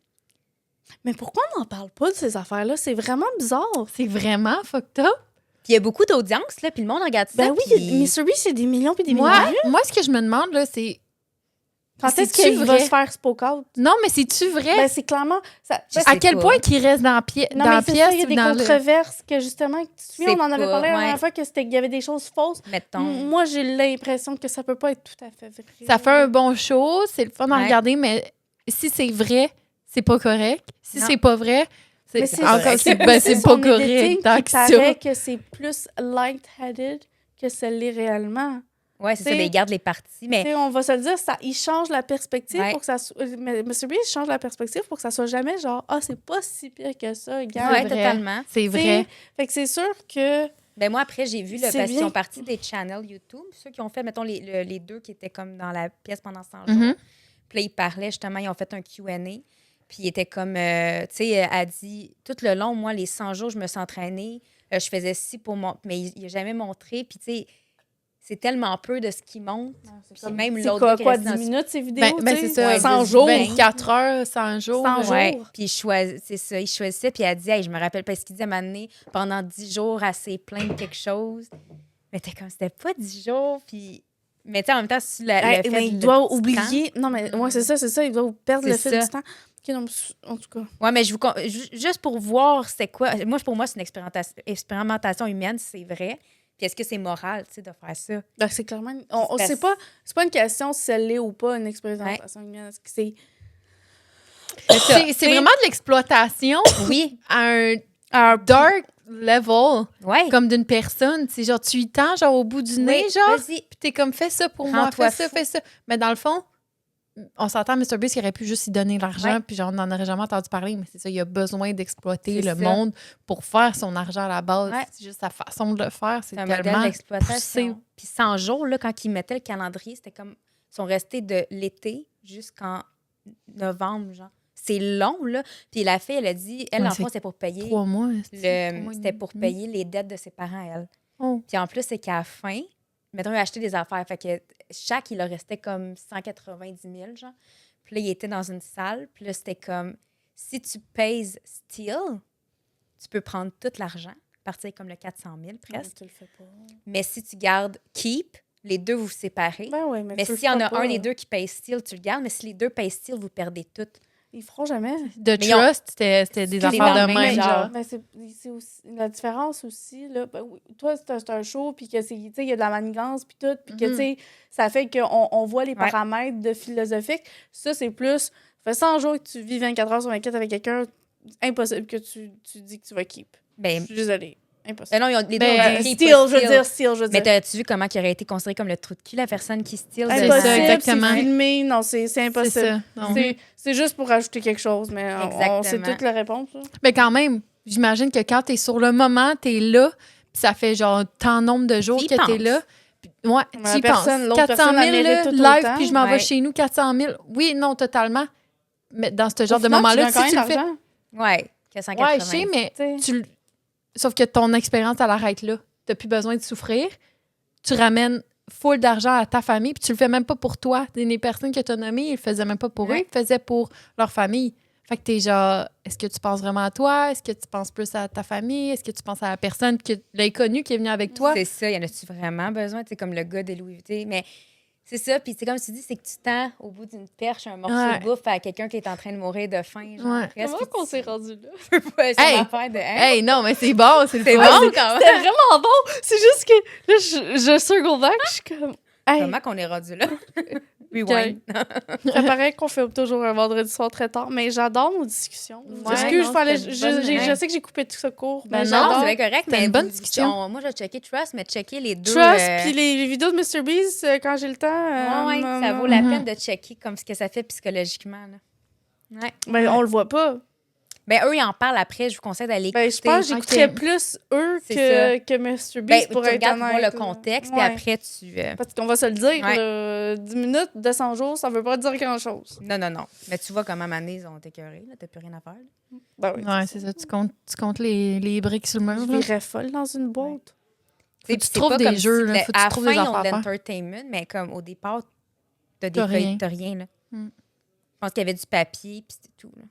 Mais pourquoi on n'en parle pas de ces affaires-là? C'est vraiment bizarre. C'est vraiment fucked up. Puis il y a beaucoup d'audience, là, puis le monde regarde ça. Ben oui, puis... Mr. Beast, c'est des millions puis des millions. Moi, ce que je me demande, là, c'est... Quand est-ce c'est-tu qu'il va vrai? se faire spoke out? Non, mais c'est-tu vrai? Ben, c'est clairement... Ça... Je à sais quel pas. point qu'il reste dans la pièce? Non, Dans mais la c'est pièce ça, il y a ou des dans le- controverses que, justement, tu te souviens, C'est on en avait pas- parlé la ouais. dernière fois qu'il y avait des choses fausses. Mettons. Moi, j'ai l'impression que ça peut pas être tout à fait vrai. Ça fait un bon show, c'est le fun à Ouais. regarder, mais si c'est vrai, c'est pas correct. Si Non. c'est pas vrai, Mais c'est encore correct. c'est ben, c'est son pas correct. editing Tant qui que ça. paraît que c'est plus light-headed que ça l'est réellement. Ouais, c'est ça, T'sais- mais il garde les parties. Mais T'sais, on va se le dire, il change la perspective Ouais. pour que ça soit... Mais Mr. Beast change la perspective pour que ça soit jamais genre « Ah, c'est pas si pire que ça, regarde. ouais, vrai. totalement. C'est T'sais, vrai. Fait que c'est sûr que... Ben moi, après, j'ai vu, là, C'est parce qu'ils bien. ont parti des channels YouTube, ceux qui ont fait, mettons, les 2 qui étaient comme dans la pièce pendant 100 jours. Mhm. Puis là, ils parlaient, justement, ils ont fait un Q&A. Puis il était comme, tu sais, elle dit, tout le long, moi, les 100 jours, je me suis entraînée, je faisais ci pour mon... Mais il n'a jamais montré. Puis, tu sais, c'est tellement peu de ce qu'il montre. Puis même C'est l'autre gars qui quoi, restait 10 dans- minutes, ces vidéos? Ben, t'sais? c'est ça. 100 jours. 24 heures, 100 jours. 100 jours. Ouais, puis c'est ça, il choisissait, puis elle dit, hey, je me rappelle parce qu'il disait à un moment donné, pendant 10 jours, elle s'est plainte de quelque chose. Mais t'es comme, c'était pas 10 jours, puis... Mais tu sais, en même temps, si le Hey, fait mais de il le doit petit oublier... Non, mais ouais, c'est ça. Il doit perdre le C'est fil ça. du temps. OK, non, en tout cas... temps. Ouais, mais juste pour voir c'est quoi... Pour moi, c'est une expérimentation humaine, c'est vrai. Puis est-ce que c'est moral, tu sais, de faire ça? Ben, c'est clairement... C'est C'est pas une question si elle l'est ou pas, une expérimentation humaine. Est-ce que c'est... C'est vraiment de l'exploitation Oui, à un dark level, ouais. comme d'une personne. C'est genre, tu y tends, genre, au bout du nez, Oui, genre, vas-y. puis t'es comme, fais ça pour moi, Rends-toi fais ça, fou. fais ça. Mais dans le fond, on s'entend, Mr. Beast, il aurait pu juste y donner l'argent, Ouais. puis genre, on n'en aurait jamais entendu parler, mais c'est ça, il a besoin d'exploiter C'est le ça. monde pour faire son argent à la base. Ouais. C'est juste sa façon de le faire, c'est C'est un modèle tellement poussé. d'exploitation. Puis 100 jours, là, quand ils mettaient le calendrier, c'était comme... Ils sont restés de l'été jusqu'en novembre, genre. C'est long, là. Puis la fille, elle a dit... Elle, Ouais, en fond, c'est c'est pour payer... 3 mois. c'est 3 mois et C'était pour demi. payer les dettes de ses parents, elle. Oh. Puis en plus, c'est qu'à la fin, mettons, il a acheté des affaires. Fait que chaque, il leur restait comme 190 000, genre. Puis là, il était dans une salle. Puis là, c'était comme... Si tu payes Steal, tu peux prendre tout l'argent, partir comme le 400 000 presque. Tu le fais pas. Mais si tu gardes Keep, les deux, vous vous séparez. Ben ouais, mais mais tu le s'il y en feras a pas. un des deux qui paye Steal, tu le gardes. Mais si les deux payent Steal, vous perdez tout. Ils feront jamais. The Mais ils ont- Trust, c'était des C'est affaires dans de le même, même genre. genre. Mais c'est aussi la différence aussi là. Ben oui, toi c'est un show puis que c'est tu sais il y a de la manigance puis tout puis que Mhm. tu sais ça fait qu'on voit les Ouais. paramètres de philosophique. Ça c'est plus Ça fait 100 jours que tu vis 24 heures sur 24 avec quelqu'un, impossible que tu dis que tu vas keep. Ben, Je suis désolée. Impossible. non, les deux Ben, ont dit Steal, pas je veux steal. dire, steal, je veux Mais dire. t'as-tu vu comment il aurait été considéré comme le trou de cul, la personne qui steal? C'est Impossible, ça, exactement. c'est filmé. Non, c'est C'est impossible. ça. Non. C'est juste pour rajouter quelque chose, mais on sait Exactement. toute la réponse. Là. Mais quand même, j'imagine que quand t'es sur le moment, t'es là, puis ça fait genre tant nombre de jours T'y que t'es penses. là. Ouais, Mais tu y penses. l'autre 400 personne, 000 elle mérite là, tout live, autant. puis je m'en vais Ouais. chez nous, 400 000. Oui, non, totalement. Mais dans ce genre Au de final, moment-là, tu gagnes si tu quand le même fais... l'argent. Ouais, 480. Ouais, je sais, mais T'sais. sauf que ton expérience, elle arrête là. T'as plus besoin de souffrir. Tu ramènes full d'argent à ta famille, puis tu le fais même pas pour toi. Les personnes que tu as nommées, ils le faisaient même pas pour eux, Ouais. ils le faisaient pour leur famille. Fait que t'es genre, est-ce que tu penses vraiment à toi? Est-ce que tu penses plus à ta famille? Est-ce que tu penses à la personne, l'inconnu qui est venue avec toi? C'est ça, y en a-tu vraiment besoin? Tu sais, comme le gars de Louis Vuitton. Mais c'est ça, puis c'est comme tu dis, c'est que tu tends au bout d'une perche un morceau Ouais. de bouffe à quelqu'un qui est en train de mourir de faim. Genre, Ouais. presque, Comment qu'on tu s'est rendu là? peux pas Hey! affaire de. Hein? Hey, non, mais c'est bon, c'est C'est le bon fun. quand même. C'était vraiment bon! C'est juste que là, je circle back, je suis comme. Hey, Comment qu'on est rendu là? Rewind. ça paraît qu'on fait toujours un vendredi soir très tard, mais j'adore nos discussions. Ouais, Excuse, non, fallait, c'était une bonne- je sais que j'ai coupé tout ça court, Ben mais non, Non, j'adore. c'est bien correct, C'était mais une bonne discussion. moi, j'ai checké Trust, mais checker les deux. Trust, puis les vidéos de MrBeast, quand j'ai le temps. Ouais, ça vaut la peine de checker comme ce que ça fait psychologiquement. Là. Ouais. Ben, on le voit pas. Ben, eux, ils en parlent après. Je vous conseille d'aller écouter. Ben, je pense que j'écouterais Ok. plus eux C'est que MrBeast Ben, pour tu être regardes honnête. voir le là. contexte, Ouais. puis après, tu... Parce qu'on va se le dire, Ouais. là, 10 minutes de 100 jours, ça veut pas dire grand-chose. Non. Mais tu vois comment Mané, ils ont écœuré. T'as plus rien à faire. Là. Ben oui, Ouais, c'est ça. Tu comptes les briques sur le mur. Je là. virais folle dans une boîte. Faut que tu Puis c'est trouves pas des comme jeux, si là. Faut que à tu la trouves fin, des ils ont affaires à de faire. l'entertainment, mais comme au départ, t'as des T'as rien. feuilles, t'as rien. Là. Mm. Je pense qu'il y avait du papier, puis c'était tout. Là.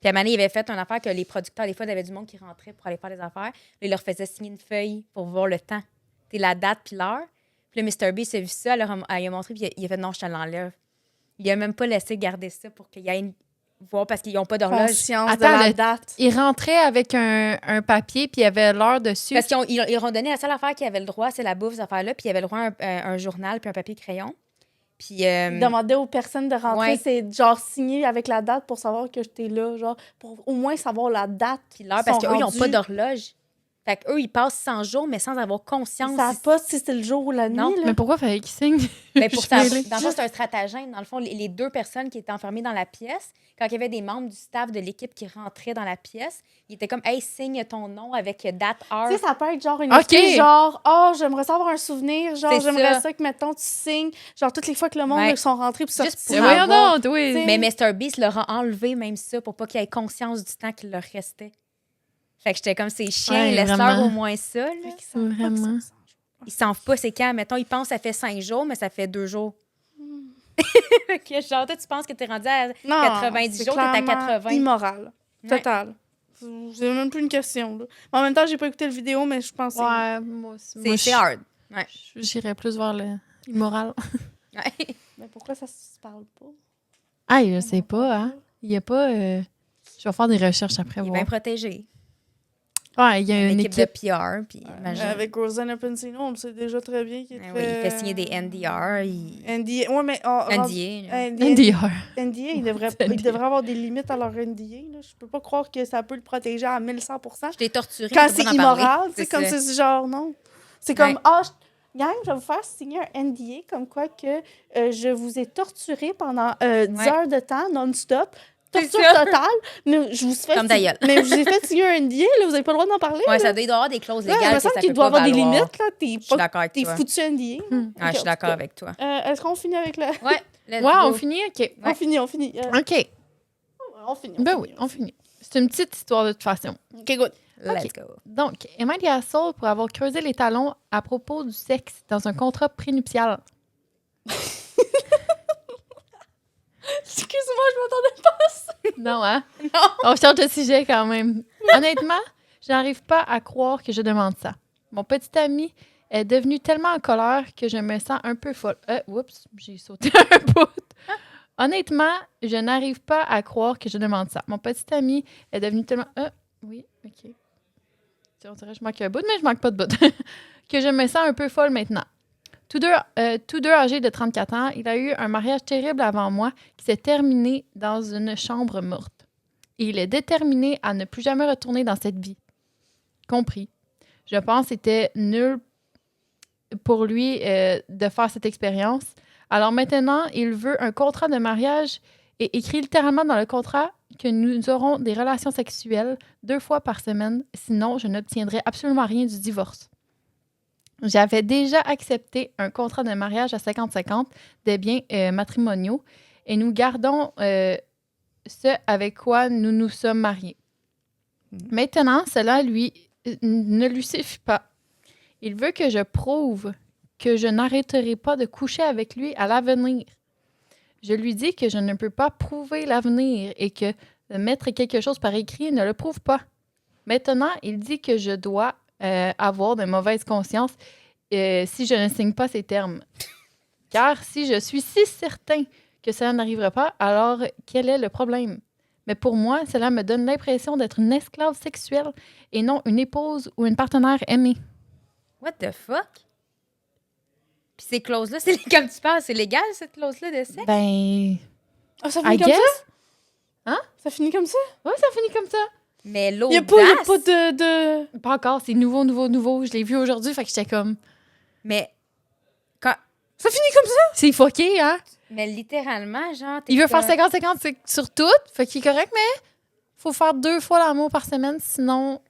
Puis à Mané, il avait fait une affaire que les producteurs, des fois, il y avait du monde qui rentrait pour aller faire des affaires. Là, il leur faisait signer une feuille pour voir le temps. T'sais, la date puis l'heure. Puis le Mr. Beast a vu ça, alors il a montré, puis il a fait non, je te l'enlève. Il a même pas laissé garder ça pour qu'il y ait une... voir parce qu'ils n'ont pas d'horloge. Conscience Attends, de la le- date. Il rentrait avec un papier, puis il y avait l'heure dessus. Parce qu'ils ont donné la seule affaire qu'il avait le droit, c'est la bouffe, cette affaire-là. Puis il avait le droit à un journal puis un papier crayon. Puis. Demander aux personnes de rentrer, Ouais. c'est genre signer avec la date pour savoir que j'étais là, genre, pour au moins savoir la date. Puis l'heure, parce sont qu'eux, ils n'ont rendus. pas d'horloge. Fait qu'eux, ils passent 100 jours, mais sans avoir conscience. Ils savent pas si c'est le jour ou la nuit. Non, là. Mais pourquoi fallait qu'il signe? Ben, pour Je ça, suis mêlée. dans le fond, c'est un stratagème. Dans le fond, les deux personnes qui étaient enfermées dans la pièce, quand il y avait des membres du staff de l'équipe qui rentraient dans la pièce, ils étaient comme, hey, signe ton nom avec date, heure. Tu sais, ça peut être genre une Ok. excuse, genre, oh, j'aimerais ça avoir un souvenir, genre, C'est j'aimerais ça. ça que, mettons, tu signes, genre, toutes les fois que le monde Ouais. là, sont rentrés puis Juste sortis. pour Mais voyons avoir- donc, oui. T'sais, Mais Mr. Beast leur a enlevé même ça pour pas qu'il ait conscience du temps qu'il leur restait. Fait que j'étais comme, c'est chiant, Ouais, laisse-leur vraiment. au moins ça. Là. Fait qu'ils savent pas que Vraiment. c'est 100 jours. Ils savent pas c'est quand. Mettons, ils pensent que ça fait 5 jours, mais ça fait 2 jours. Fait que genre, toi, tu penses que t'es rendu à Non, 90 c'est jours, t'es à clairement 80. immoral. Ouais. Total. C'est même plus une question. Là. Mais en même temps, j'ai pas écouté le vidéo, mais je pense que Ouais, moi aussi. Moi, C'est hard. Ouais. J'irais plus vers l'immoral. Ouais. Mais pourquoi ça se parle pas? Ah, je sais pas, hein. Il y a pas... Je vais faire des recherches après, Il est voir. bien protégé. Ouais, il y a une L'équipe de équipe. PR, puis imagine. Avec Rosanna Pensino, on le sait déjà très bien qu'il est Ouais, oui, il fait signer des NDR. NDA. Ouais, mais... NDA. NDR. NDA, il devrait avoir des limites à leur NDA. Là. Je peux pas croire que ça peut le protéger à 1100%. Je t'ai torturé. Quand t'as c'est pas d'en parler. immoral, tu sais, comme ça. c'est genre, non. C'est Ouais. comme, gang, je vais vous faire signer un NDA comme quoi que je vous ai torturé pendant 10 heures de temps, non-stop. C'est Torture ça. totale. Mais je vous fais Comme ta gueule. mais je vous ai fait signer un NDA, là, vous avez pas le droit d'en parler. Ouais, là. ça doit y avoir des clauses Ouais, il légales. me que semble ça qu'il peut doit pas avoir des valoir. limites. Là. Je suis d'accord avec T'es toi. foutu NDA. Ouais, Ok, je suis en tout d'accord cas. avec toi. Est-ce qu'on finit avec le... Ouais, let's Ouais, go. on finit? OK. Ouais. On finit. OK. On finit. Ben oui, on finit. C'est une petite histoire de toute façon. OK, good. Let's Ok. go. Donc, Emilia Soul pour avoir creusé les talons à propos du sexe dans un contrat prénuptial. Excuse-moi, je m'attendais pas à ça. Non, hein? Non. On change de sujet quand même. Honnêtement, je n'arrive pas à croire que je demande ça. Mon petit ami est devenu tellement en colère que je me sens un peu folle. Oups, j'ai sauté un bout. Honnêtement, je n'arrive pas à croire que je demande ça. Mon petit ami est devenu tellement... oui, OK. On dirait que je manque un bout, mais je manque pas de bout. Que je me sens un peu folle maintenant. Tous deux âgés de 34 ans, il a eu un mariage terrible avant moi qui s'est terminé dans une chambre morte. Et il est déterminé à ne plus jamais retourner dans cette vie. Compris. Je pense que c'était nul pour lui de faire cette expérience. Alors maintenant, il veut un contrat de mariage et écrit littéralement dans le contrat que nous aurons des relations sexuelles 2 fois par semaine, sinon je n'obtiendrai absolument rien du divorce. J'avais déjà accepté un contrat de mariage à 50-50 des biens matrimoniaux et nous gardons ce avec quoi nous nous sommes mariés. Maintenant, cela ne lui suffit pas. Il veut que je prouve que je n'arrêterai pas de coucher avec lui à l'avenir. Je lui dis que je ne peux pas prouver l'avenir et que mettre quelque chose par écrit ne le prouve pas. Maintenant, il dit que je dois avoir de mauvaises consciences si je ne signe pas ces termes. Car si je suis si certain que cela n'arrivera pas, alors quel est le problème? Mais pour moi, cela me donne l'impression d'être une esclave sexuelle et non une épouse ou une partenaire aimée. What the fuck? Puis ces clauses-là, comme tu parles, c'est légal, cette clause-là de sexe? Ben, Ah, ça I finit comme guess. ça? Hein? Ça finit comme ça? Ouais, ça finit comme ça. Mais Il l'audace... n'y a pas de... Pas encore, c'est nouveau. Je l'ai vu aujourd'hui, fait que j'étais comme... Mais, quand... Ça finit comme ça? C'est fucké, hein? mais littéralement, genre... t'es Il veut faire comme- 50-50 sur tout, fait qu'il est correct, mais faut faire 2 fois l'amour par semaine, sinon,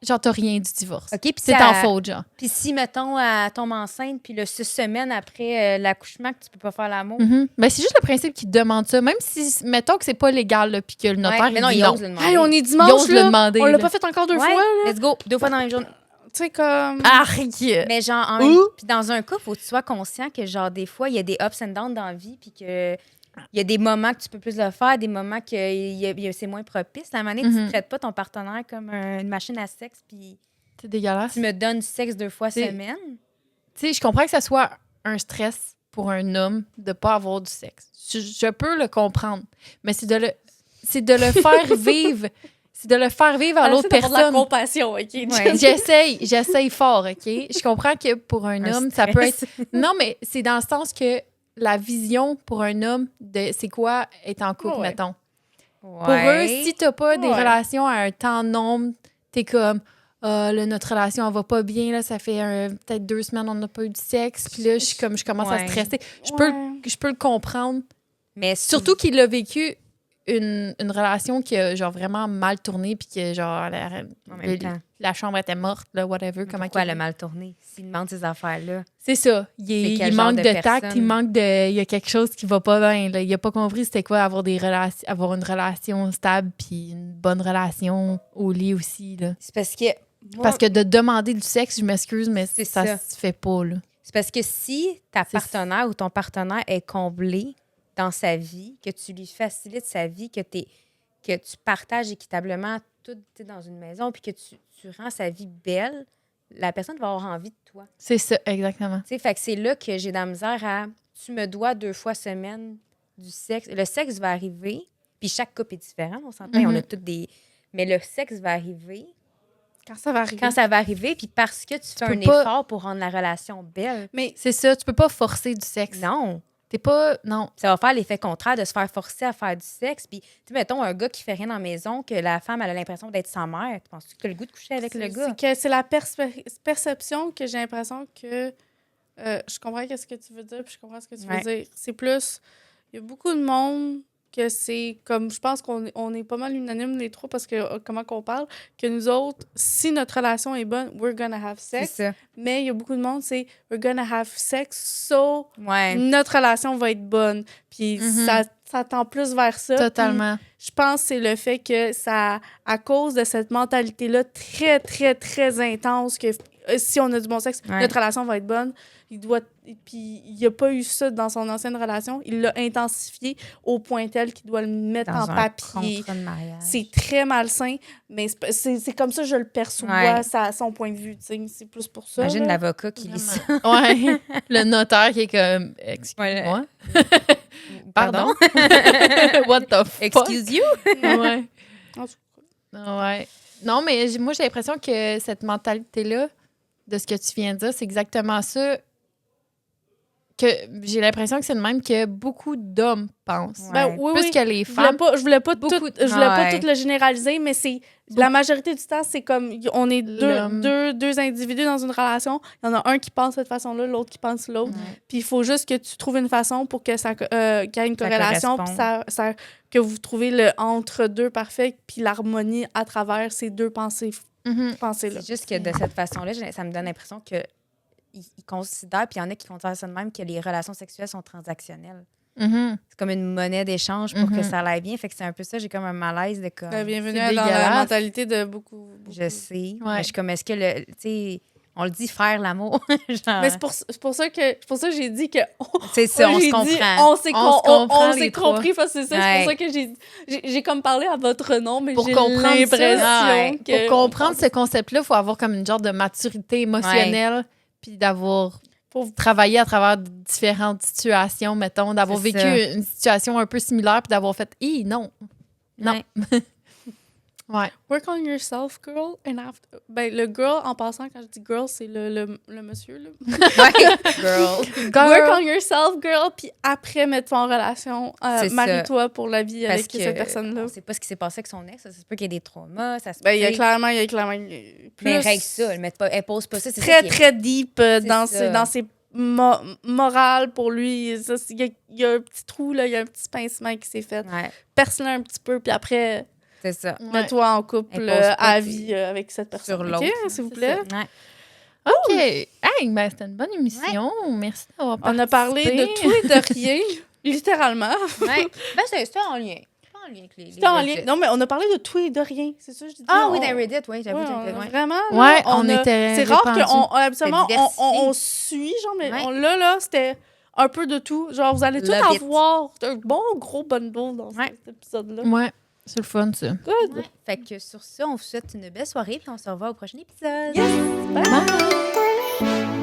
genre, t'as rien du divorce. OK, puis C'est en faute, genre. Puis si, mettons, elle tombe enceinte, puis le 6 semaines après l'accouchement, que tu peux pas faire l'amour... Ben, c'est juste le principe qu'il demande ça, même si, mettons que c'est pas légal, là, puis que le notaire, Ouais, mais il non, dit il non. ose le demander. Hey, on est Il dimanche, ose le là. demander, On l'a là. pas fait encore 2 Ouais, fois, là. let's go, 2 fois dans la même journée. Tu sais, comme... Arrête! Mais genre, en Ou- même... Puis dans un cas, faut que tu sois conscient que, genre, des fois, il y a des ups and downs dans la vie, puis que... Il y a des moments que tu peux plus le faire, des moments que c'est moins propice. La manière que tu ne traites pas ton partenaire comme une machine à sexe, puis C'est dégueulasse. tu me donnes du sexe 2 fois C'est- semaine. Tu sais, je comprends que ça soit un stress pour un homme de pas avoir du sexe. Je peux le comprendre, mais c'est de le faire vivre. C'est de le faire vivre à l'autre de la personne. compassion, OK? Ouais. J'essaye fort, OK? Je comprends que pour un homme, ça peut être... stress. Non, mais c'est dans le sens que la vision pour un homme de c'est quoi être en couple, Ouais. mettons. Ouais. Pour eux, si t'as pas des Ouais. relations à un temps nombre, t'es comme... Là, notre relation, elle va pas bien, là, ça fait peut-être 2 semaines, on n'a pas eu de sexe, puis là, je commence à Ouais. stresser. Ouais. Je peux le comprendre. Mais Surtout qu'il a vécu une relation qui a genre vraiment mal tourné, puis que genre En même temps. la chambre était morte, là, whatever. Comment Pourquoi qu'il- elle a mal tourné? S'il demande ces affaires-là. C'est ça. C'est Il quel genre manque de de tact, personne? il manque de... Il y a quelque chose qui va pas bien. Là. Il a pas compris c'était quoi avoir une relation stable puis une bonne relation au lit aussi. Là. C'est parce que. moi, Parce que de demander du sexe, je m'excuse, mais C'est ça ça. se fait pas. Là. C'est parce que si ta C'est- partenaire ou ton partenaire est comblé dans sa vie, que tu lui facilites sa vie, que tu partages équitablement tout dans une maison, puis que tu rends sa vie belle, la personne va avoir envie de toi. C'est ça, exactement. Tu sais, fait que c'est là que j'ai de la misère à... Tu me dois 2 fois semaine du sexe. Le sexe va arriver, puis chaque couple est différent, on s'entend, Mhm. on a toutes des... Mais le sexe va arriver Quand ça va arriver. quand ça va arriver, puis parce que tu fais un peux pas- effort pour rendre la relation belle. Mais C'est ça, tu peux pas forcer du sexe. Non. T'es pas... Non. Ça va faire l'effet contraire de se faire forcer à faire du sexe. Puis, tu sais, mettons, un gars qui fait rien dans la maison, que la femme elle a l'impression d'être sa mère. Tu penses que tu as le goût de coucher avec le gars? c'est que c'est la perception que j'ai l'impression que... je comprends ce que tu veux dire, puis je comprends ce que tu veux dire. C'est plus... Il y a beaucoup de monde que c'est comme... Je pense qu'on est pas mal unanime les trois parce que comment qu'on parle, que nous autres, si notre relation est bonne, we're gonna have C'est sex. ça. Mais il y a beaucoup de monde, c'est we're gonna have sex, so Ouais. notre relation va être bonne. Puis Mhm. ça tend plus vers ça. Totalement. Puis je pense que c'est le fait que ça, à cause de cette mentalité-là très, très, très intense, que si on a du bon sexe, Ouais. notre relation va être bonne. Puis il n'y a pas eu ça dans son ancienne relation. Il l'a intensifié au point tel qu'il doit le mettre Dans en un papier. contrat de mariage. C'est très malsain, mais c'est comme ça que je le perçois, Ouais. son point de vue. Tu sais, c'est plus pour ça. Imagine là. l'avocat qui lit ça. Ouais. Le notaire qui est comme... Excuse-moi. Pardon? What the fuck? Excuse you? Ouais. En tout Ouais. Non, mais moi, j'ai l'impression que cette mentalité-là, de ce que tu viens de dire, c'est exactement ça que j'ai l'impression que c'est de même que beaucoup d'hommes pensent. Ouais. Ben, oui, Plus oui. que les Je voulais femmes. pas, je voulais pas, beaucoup- tout, je voulais pas Ouais. tout le généraliser, mais c'est la majorité du temps, c'est comme on est L'homme. deux individus dans une relation. Il y en a un qui pense de cette façon-là, l'autre qui pense l'autre. Ouais. Puis il faut juste que tu trouves une façon pour que ça qu'il y ait une Ça corrélation, puis corresponde. que vous trouvez le entre-deux parfait, puis l'harmonie à travers ces deux Mhm. pensées-là. C'est juste que de cette façon-là, ça me donne l'impression que ils considèrent, puis il y en a qui considèrent ça de même, que les relations sexuelles sont transactionnelles. Mhm. C'est comme une monnaie d'échange pour que Mhm. ça aille bien. Fait que c'est un peu ça, j'ai comme un malaise de comme... Bienvenue C'est dans la dégueulasse. mentalité de beaucoup. Je sais. Ouais. Mais je suis comme, est-ce que le... Tu sais, on le dit faire l'amour. Genre, Mais c'est pour ça que j'ai dit que c'est ça, on j'ai se dit, comprend. on s'est On se comprend, on les s'est trois. compris parce que c'est ça. C'est Ouais. pour ça que j'ai comme parlé à votre nom, mais Pour j'ai comprendre l'impression ça, ouais. que... Pour comprendre ce concept-là, il faut avoir comme une genre de maturité émotionnelle, puis d'avoir Faut- travaillé à travers différentes situations, mettons, d'avoir C'est vécu ça. une situation un peu similaire, puis d'avoir fait « Hi, non! » Non. Ouais. Ouais. Work on yourself, girl. Ben, le girl, en passant, quand je dis girl, c'est le monsieur, là. Ouais, girl. Work on yourself, girl, puis après, mets-toi en relation. C'est ça. Marie-toi pour la vie Parce avec que cette personne-là. on sait pas ce qui s'est passé avec son ex. Ça se peut qu'il y ait des traumas. Ça se peut Ben, il y a tu sais, clairement plus... mais règle ça. Elle pose pas ça. C'est ça très, qui est- très deep dans ça. ses morales pour lui. Ça, il y a un petit trou, là, il y a un petit pincement qui s'est fait. Ouais, Perce-le un petit peu, puis après, c'est ça. Ouais. mets-toi en couple Impose pas à tes- vie avec cette personne. sur l'autre, OK, là, s'il vous c'est plaît. ça. Ouais. OK. Hey, ben, c'était une bonne émission. Merci d'avoir On a parlé de participé. tout et de rien, littéralement. Ouais. Ben, c'était en lien. Pas en lien avec les C'était en Reddit. lien. Non, mais on a parlé de tout et de rien. C'est ça que je dis. Ah On- oui, dans Reddit, oui, j'avoue. Ouais, j'avais- ouais. vraiment, là, Ouais, on on a- était C'est rare répandus. qu'on habituellement, C'était diversifié. on suit, genre, mais Ouais. là, c'était un peu de tout. Genre, vous allez tout Love it. avoir un bon gros bundle dans Ouais. cet épisode-là. Ouais, c'est le fun, ça. Good. Ouais. Fait que sur ça, on vous souhaite une belle soirée, puis on se revoit au prochain épisode. Yes. Bye. Bye.